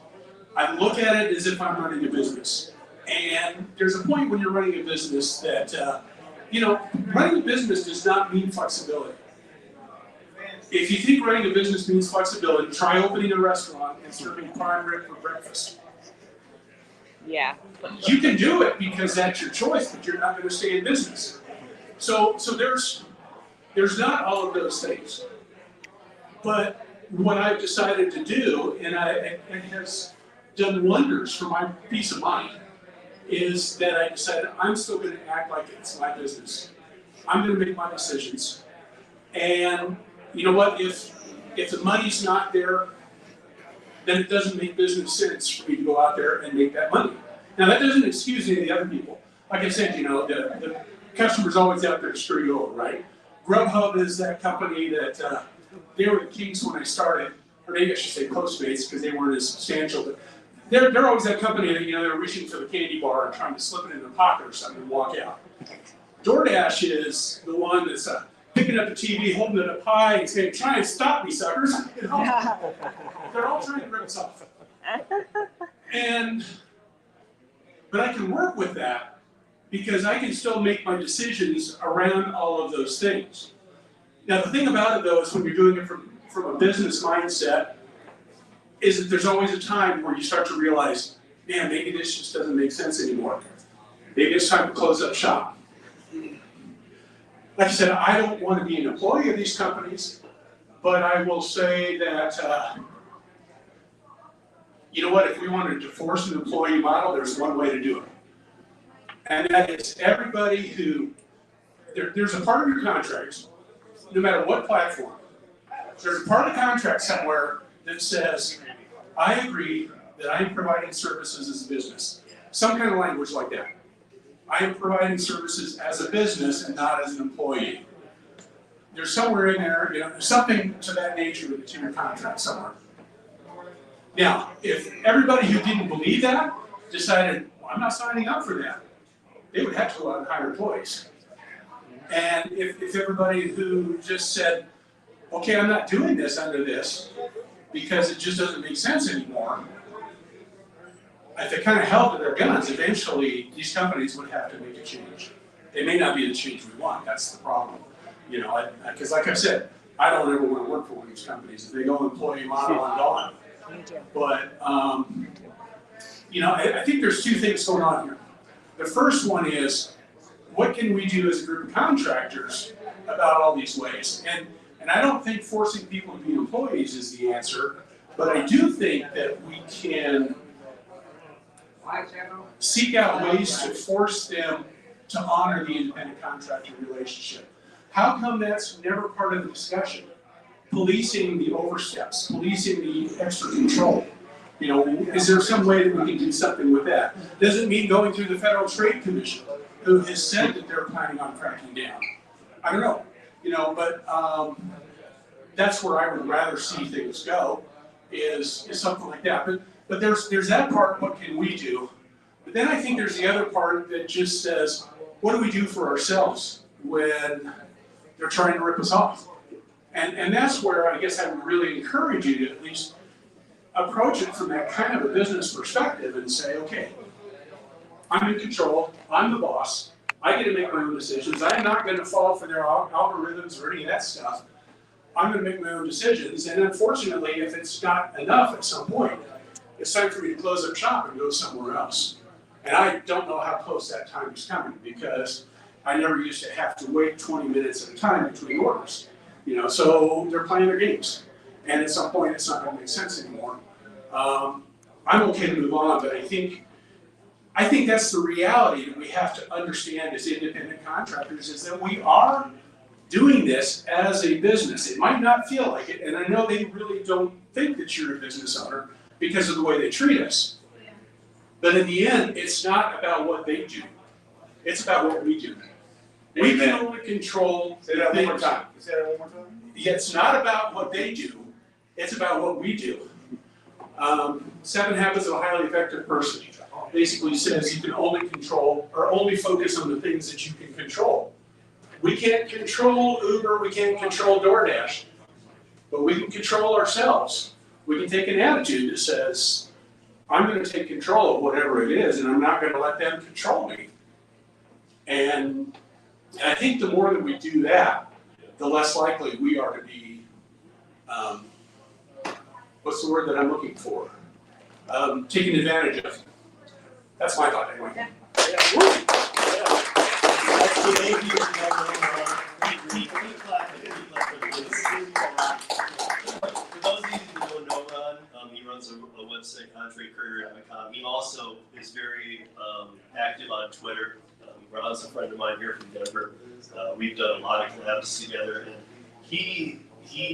I look at it as if I'm running a business. And there's a point when you're running a business that, running a business does not mean flexibility. If you think running a business means flexibility, try opening a restaurant and serving prime rib for breakfast.
Yeah.
You can do it because that's your choice, but you're not going to stay in business. So there's not all of those things. But what I've decided to do, and it has done wonders for my peace of mind, is that I decided I'm still going to act like it's my business. I'm going to make my decisions. And you know what? If the money's not there, then it doesn't make business sense for me to go out there and make that money. Now that doesn't excuse any of the other people. Like I said, the customer's always out there to screw you over, right? Grubhub is that company that they were the kings when I started, or maybe I should say Postmates because they weren't as substantial. But they're always that company that they're reaching for the candy bar and trying to slip it in their pocket or something and walk out. DoorDash is the one that's picking up the TV, holding it up high, and saying, "Try and stop me, suckers!" They're all trying to rip us off. But I can work with that because I can still make my decisions around all of those things. Now, the thing about it though is when you're doing it from a business mindset, is that there's always a time where you start to realize, man, maybe this just doesn't make sense anymore. Maybe it's time to close up shop. Like I said, I don't want to be an employee of these companies, but I will say that, you know what, if we wanted to force an employee model, there's one way to do it. And that is everybody who, there's a part of your contract, no matter what platform, there's a part of the contract somewhere that says, I agree that I am providing services as a business. Some kind of language like that. I am providing services as a business and not as an employee. There's somewhere in there, you know, there's something to that nature to your contract somewhere. Now, if everybody who didn't believe that decided, well, I'm not signing up for that, they would have to go out and hire employees. And if everybody who just said, okay, I'm not doing this under this because it just doesn't make sense anymore, if they kind of held to their guns, eventually these companies would have to make a change. It may not be the change we want, that's the problem. You know, because like I said, I don't ever want to work for one of these companies. If they go employee model, I'm gone. But, you know, I think there's two things going on here. The first one is, what can we do as a group of contractors about all these ways? And I don't think forcing people to be employees is the answer, but I do think that we can seek out ways to force them to honor the independent contractor relationship. How come that's never part of the discussion? Policing the oversteps, policing the extra control. You know, is there some way that we can do something with that? Doesn't mean going through the Federal Trade Commission, who has said that they're planning on cracking down. I don't know, you know, but that's where I would rather see things go, is something like that. But there's that part, what can we do? But then I think there's the other part that just says, what do we do for ourselves when they're trying to rip us off? And that's where I guess I would really encourage you to at least approach it from that kind of a business perspective and say, okay, I'm in control, I'm the boss, I get to make my own decisions, I'm not going to fall for their algorithms or any of that stuff. I'm going to make my own decisions, and unfortunately, if it's not enough at some point, it's time for me to close up shop and go somewhere else. And I don't know how close that time is coming, because I never used to have to wait 20 minutes at a time between orders. You know, so they're playing their games, and at some point, it's not going to make sense anymore. I'm okay to move on, but I think that's the reality that we have to understand as independent contractors, is that we are doing this as a business. It might not feel like it, and I know they really don't think that you're a business owner because of the way they treat us. But in the end, it's not about what they do. It's about what we do. We can only control
Say that one more time.
Say that one more time? Yeah, it's not about what they do. It's about what we do. 7 Habits of a Highly Effective Person basically says you can only control or only focus on the things that you can control. We can't control Uber, we can't control DoorDash, but we can control ourselves. We can take an attitude that says, I'm going to take control of whatever it is, and I'm not going to let them control me. And I think the more that we do that, the less likely we are to be, what's the word that I'm looking for? Taken advantage of. That's my thought anyway.
Yeah. So thank you for those of you who don't know Ron, he runs a website, contrarycourier.com. He also is very active on Twitter. Ron's a friend of mine here from Denver. We've done a lot of collabs together, and he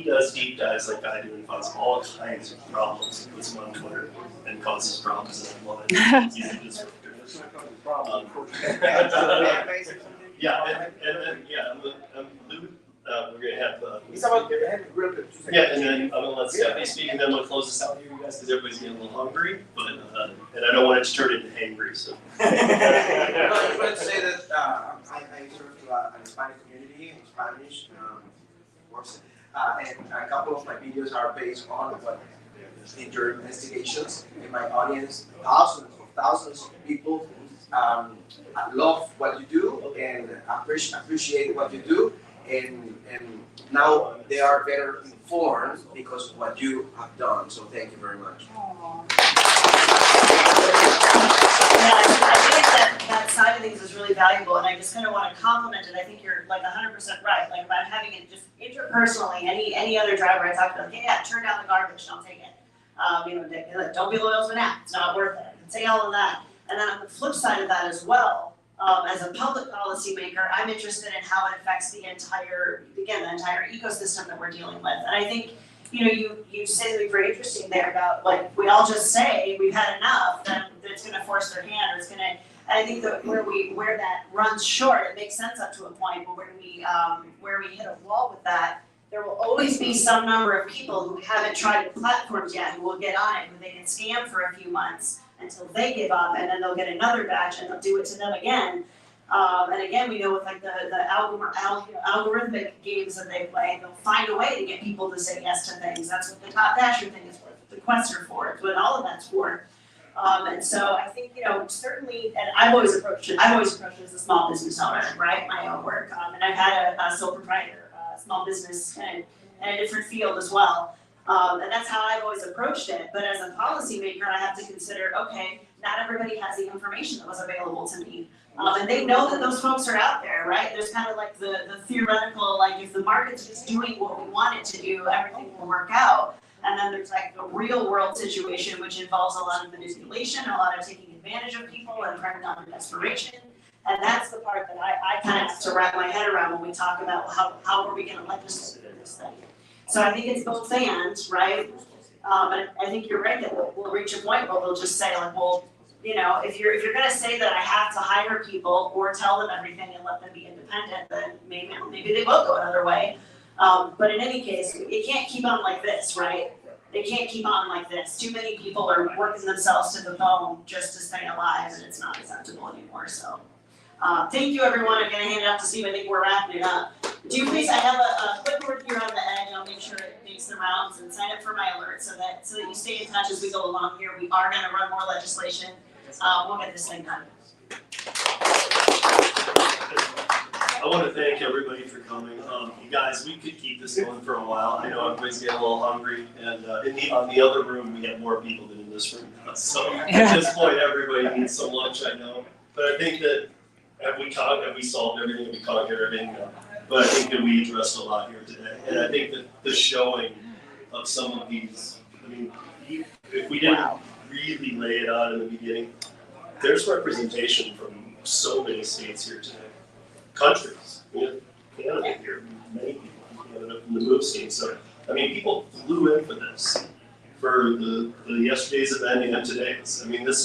does deep dives like I do and finds all kinds of problems, puts them on Twitter, and causes problems in line. He's a disruptor. Yeah, and then Lou, we're gonna have. Yeah, and then I'm gonna let Stephanie speak, and then we'll close this out here, you guys, because everybody's getting a little hungry, but and I don't want it to turn into hangry, so.
Let's say that I serve to an Hispanic community in Spanish, of course, and a couple of my videos are based on what your investigations. In my audience, thousands of people love what you do and appreciate what you do, and now they are better informed because of what you have done. So thank you very much.
Yeah, I think that side of things is really valuable, and I just kind of want to compliment it. I think you're like 100% right. Like about having it just interpersonally, any other driver I talk to, like, yeah, turn down the garbage, don't take it. Don't be loyal to an app, it's not worth it. I can say all of that. And then on the flip side of that as well, as a public policy maker, I'm interested in how it affects the entire ecosystem that we're dealing with. And I think, you say something very interesting there about, like, we all just say we've had enough, then it's gonna force their hand, or it's gonna, and I think that where that runs short, it makes sense up to a point, but where we hit a wall with that, there will always be some number of people who haven't tried the platforms yet, who will get on it, who they can scam for a few months until they give up, and then they'll get another batch and they'll do it to them again. And again, we know with like the algorithmic games that they play, they'll find a way to get people to say yes to things. That's what the Top Dasher thing is for, the quests are for, it's what all of that's for. And so I think, certainly, and I've always approached it as a small business owner, right, my own work. And I've had a sole proprietor, small business, and a different field as well. And that's how I've always approached it. But as a policymaker, I have to consider, okay, not everybody has the information that was available to me. And they know that those folks are out there, right? There's kind of like the theoretical, like if the market's just doing what we want it to do, everything will work out. And then there's like the real world situation, which involves a lot of manipulation, a lot of taking advantage of people and trying on desperation. And that's the part that I kind of have to wrap my head around when we talk about how are we going to legislate this thing. So I think it's both and, right? And I think you're right that we'll reach a point where we'll just say like, well, if you're going to say that I have to hire people or tell them everything and let them be independent, then maybe they will go another way. But in any case, it can't keep on like this, right? It can't keep on like this. Too many people are working themselves to the bone just to stay alive, and it's not acceptable anymore. So, thank you, everyone. I'm going to hand it off to Steve. I think we're wrapping it up. Do you please? I have a clipboard here on the edge. I'll make sure it makes the rounds, and sign up for my alerts so that you stay in touch as we go along here. We are going to run more legislation. We'll get this thing done.
I want to thank everybody for coming. You guys, we could keep this going for a while. I know everybody's getting a little hungry, and on the other room, we have more people than in this room. So at this point, everybody needs some lunch, I know. But I think that have we solved everything? Have we conquered everything? No. But I think that we addressed a lot here today. And I think that the showing of some of these, if we didn't really lay it out in the beginning, there's representation from so many states here today. Countries, Canada here, many people from Canada from the move scene. So, people flew in for this, for the yesterday's event and today's. This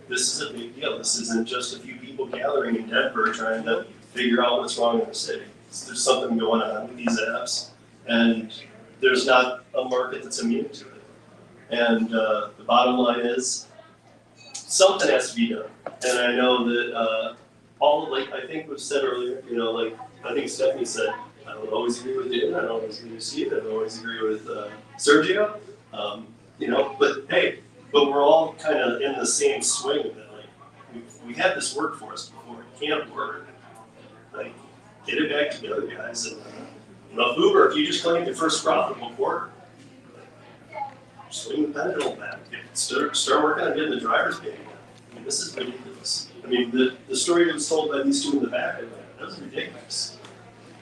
is a big deal. This isn't just a few people gathering in Denver trying to figure out what's wrong in the city. There's something going on with these apps, and there's not a market that's immune to it. And the bottom line is, something has to be done. And I know that I think was said earlier, I think Stephanie said, I don't always agree with David, I don't always agree with Steve, I don't always agree with Sergio, but we're all kind of in the same swing of it. Like, we had this work for us before, it can't work. Like, get it back together, guys. And Uber, if you just claimed your first profitable quarter, swing the pendulum back. Start working on getting the driver's pay again. This is ridiculous. The story that was told by these two in the back, that was ridiculous.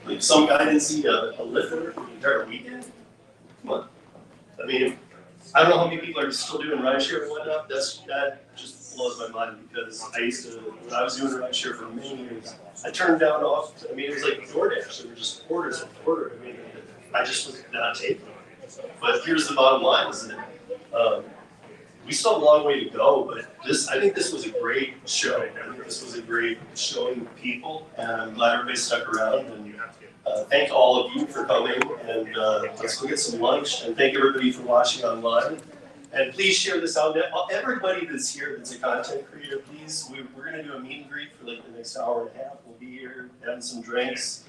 Like, some guy didn't see a lift order for the entire weekend? Come on. I don't know how many people are still doing rideshare and whatnot. That just blows my mind, because when I was doing rideshare for many years, I turned down off, it was like DoorDash, there were just orders and orders. I just was not taking them. But here's the bottom line, is that we still have a long way to go, but I think this was a great show. I think this was a great showing of people, and I'm glad everybody stuck around. And thank all of you for coming, and let's go get some lunch. And thank everybody for watching online. And please share this out. Everybody that's here that's a content creator, please, we're going to do a meet and greet for like the next hour and a half. We'll be here having some drinks.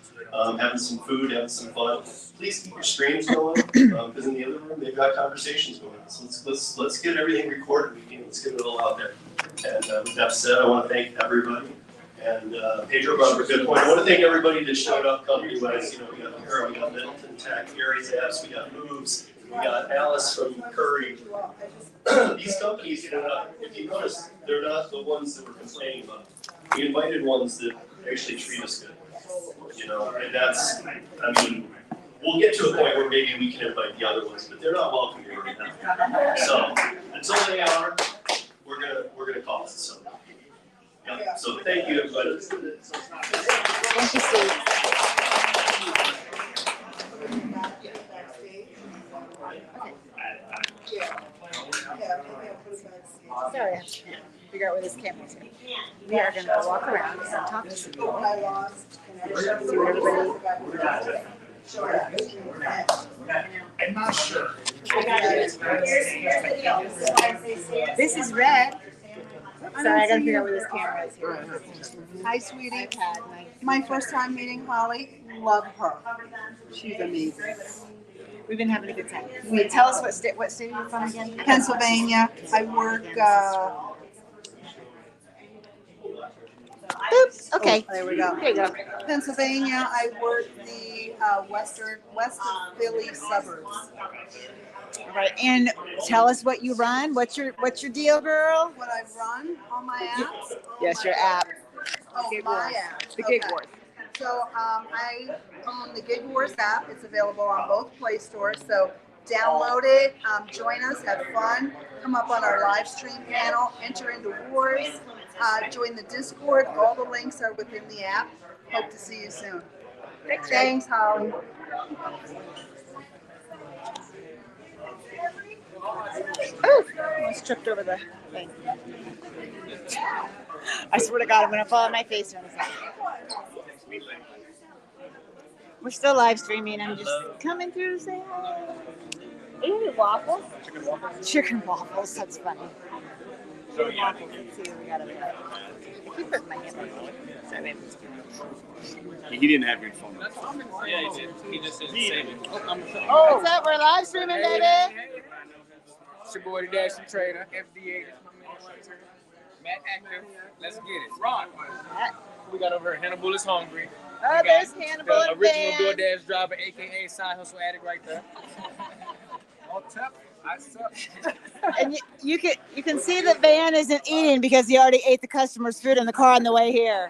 having some food, having some fun. Please keep your streams going, because in the other room, they've got conversations going on. So let's get everything recorded we can, let's get it all out there. And with that said, I want to thank everybody. And Pedro brought up a good point. I want to thank everybody that showed up company-wise. You know, we got Pickerell, we got Middleton Tech, Gary's Apps, we got Moves, we got Alice from Curry. These companies, if you notice, they're not the ones that we're complaining about. We invited ones that actually treat us good. You know, and that's, I mean, we'll get to a point where maybe we can invite the other ones, but they're not welcome here right now. So until they are, we're gonna call it. So. Yeah, so thank you, everybody.
Thank you, Steve. Sorry, I have to figure out where this camera is. We are going to walk around and talk to some people. See what everybody.
I'm not sure.
This is red. Sorry, I gotta figure out where this camera is here.
Hi, sweetie. My first time meeting Holly. Love her. She's amazing.
We've been having a good time. Wait, tell us what state you're from again?
Pennsylvania. I work.
Oops. Okay.
There we go.
There you go.
Pennsylvania. I work the west of Philly suburbs.
All right, and tell us what you run. What's your deal, girl?
What I run on my apps?
Yes, your app.
Oh, my app.
The Gig Wars.
So I own the Gig Wars app. It's available on both Play stores. So download it, join us, have fun, come up on our live stream panel, enter into wars, join the Discord. All the links are within the app. Hope to see you soon. Thanks, Holly.
Oh, I almost tripped over the thing. I swear to God, I'm going to fall on my face in a second. We're still live streaming. I'm just coming through to say hi. Are you eating waffles? Chicken waffles? Chicken waffles. That's funny. Chicken waffles. Let's see what we got over there. I keep putting my hand on it. Sorry, babe.
He didn't have your phone. Yeah, he did. He just didn't save it.
Oh, what's up? We're live streaming, baby.
It's your boy, the Dashing Trader, FDA. That's my man right here. Matt Active. Let's get it. Ron. We got over here. Hannibal is hungry.
Oh, there's Hannibal
the
and
original
Van.
DoorDash driver, aka side hustle addict, right there. On top, I suck.
And you can see that Van isn't eating because he already ate the customer's food in the car on the way here.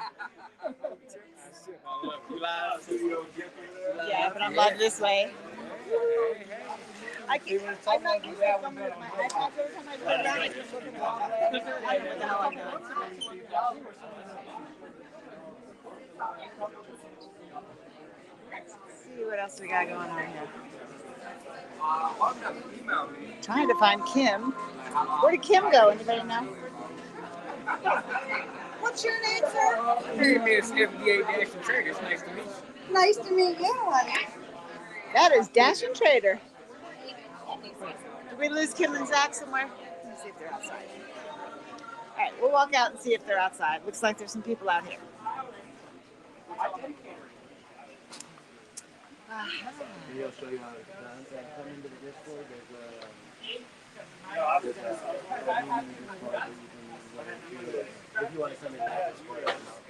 Yeah, but I'm live this way. I'm not used to coming with my iPad every time I go around. It's just looking the wrong way. I don't know what the hell I'm doing. Let's see what else we got going on here. Trying to find Kim. Where did Kim go? Anybody know?
What's your name, sir?
Hey, Miss FDA Dashing Trader. It's nice to meet you.
Nice to meet you, honey.
That is Dashing Trader. Did we lose Kim and Zach somewhere? Let's see if they're outside. All right, we'll walk out and see if they're outside. Looks like there's some people out here.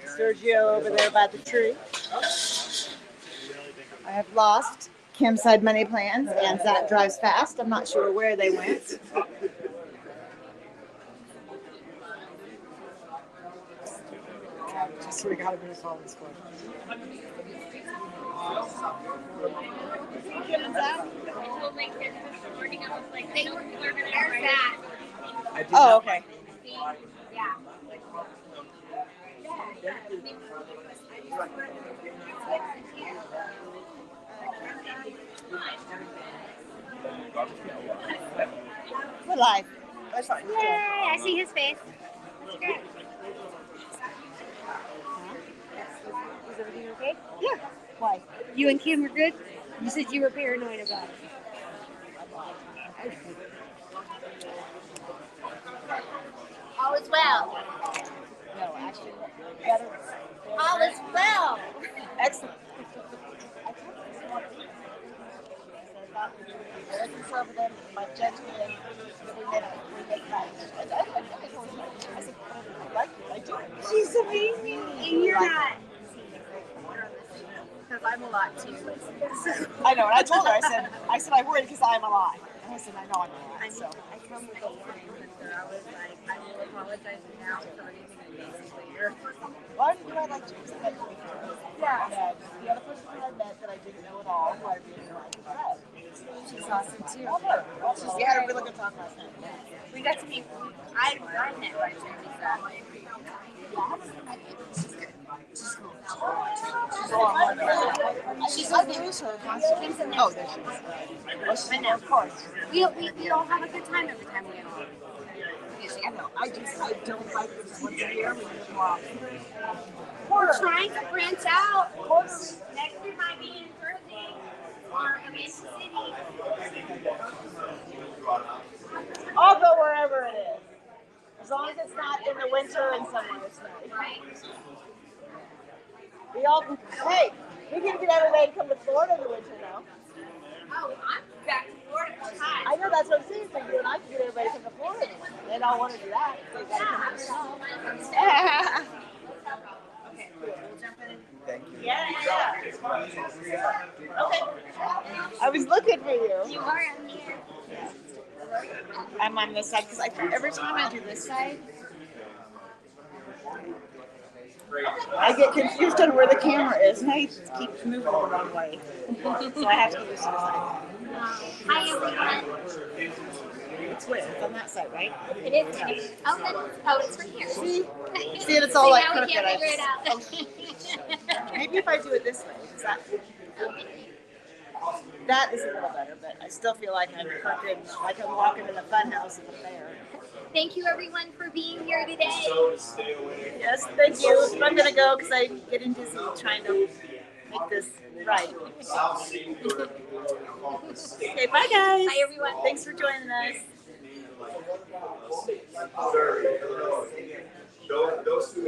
Sergio over there by the tree. I have lost Kim's side money plans and Zach drives fast. I'm not sure where they went. I swear to God, I'm going to solve this question. Kim and Zach? Oh, okay.
Yeah.
We're live. That's fine.
Yay, I see his face. That's great. Is everything okay?
Yeah. Why?
You and Kim were good? You said you were paranoid about it. All is well.
No, actually,
All is well.
Excellent. I listen over them, my judgment, and we make lunch. I told her, I said, I like you, I do. She's amazing. And you're not.
Because I'm a lot too.
I know, and I told her, I said I worried because I'm a lot. And I said, I know I'm a lot, so.
I come with a warning, but I was like, I will apologize now for anything I made later.
Why do I like James? I met you before. Yeah. The other person I met that I didn't know at all, who I really liked, was Red.
She's awesome too.
Love her. We had a really good talk last night.
We got to meet, I met Rideshare Lisa. She's good. She's cool.
She's I lose her constantly. Oh, there she is.
But no, of course. We all have a good time every time we get on.
I know. I don't like this once a year. We get more often.
We're trying to branch out. Next year might be in Jersey or Amanda City.
I'll go wherever it is. As long as it's not in the winter and somewhere it's nice. We all, hey, we can get everybody to come to Florida in the winter now.
Oh, I'm back to Florida full time.
I know, that's what I'm saying. So you and I can get everybody to come to Florida. They don't want to do that. They gotta come to the snow.
Okay, we'll jump in.
Thank you.
Yeah. Okay. I was looking for you.
You are on here.
I'm on this side because every time I do this side, I get confused on where the camera is, and I keep moving the wrong way. So I have to get used to this side.
Hi, everyone.
It's where? It's on that side, right?
It is. Oh, it's from here.
See, it's all like
now we
crooked.
can't figure it out.
Maybe if I do it this way, is that is a little better, but I still feel like I'm crooked, like I'm walking in a fun house at the fair.
Thank you, everyone, for being here today.
Yes, thank you. I'm gonna go because I'm getting dizzy trying to make this right. Okay, bye guys.
Bye, everyone.
Thanks for joining us.
Those two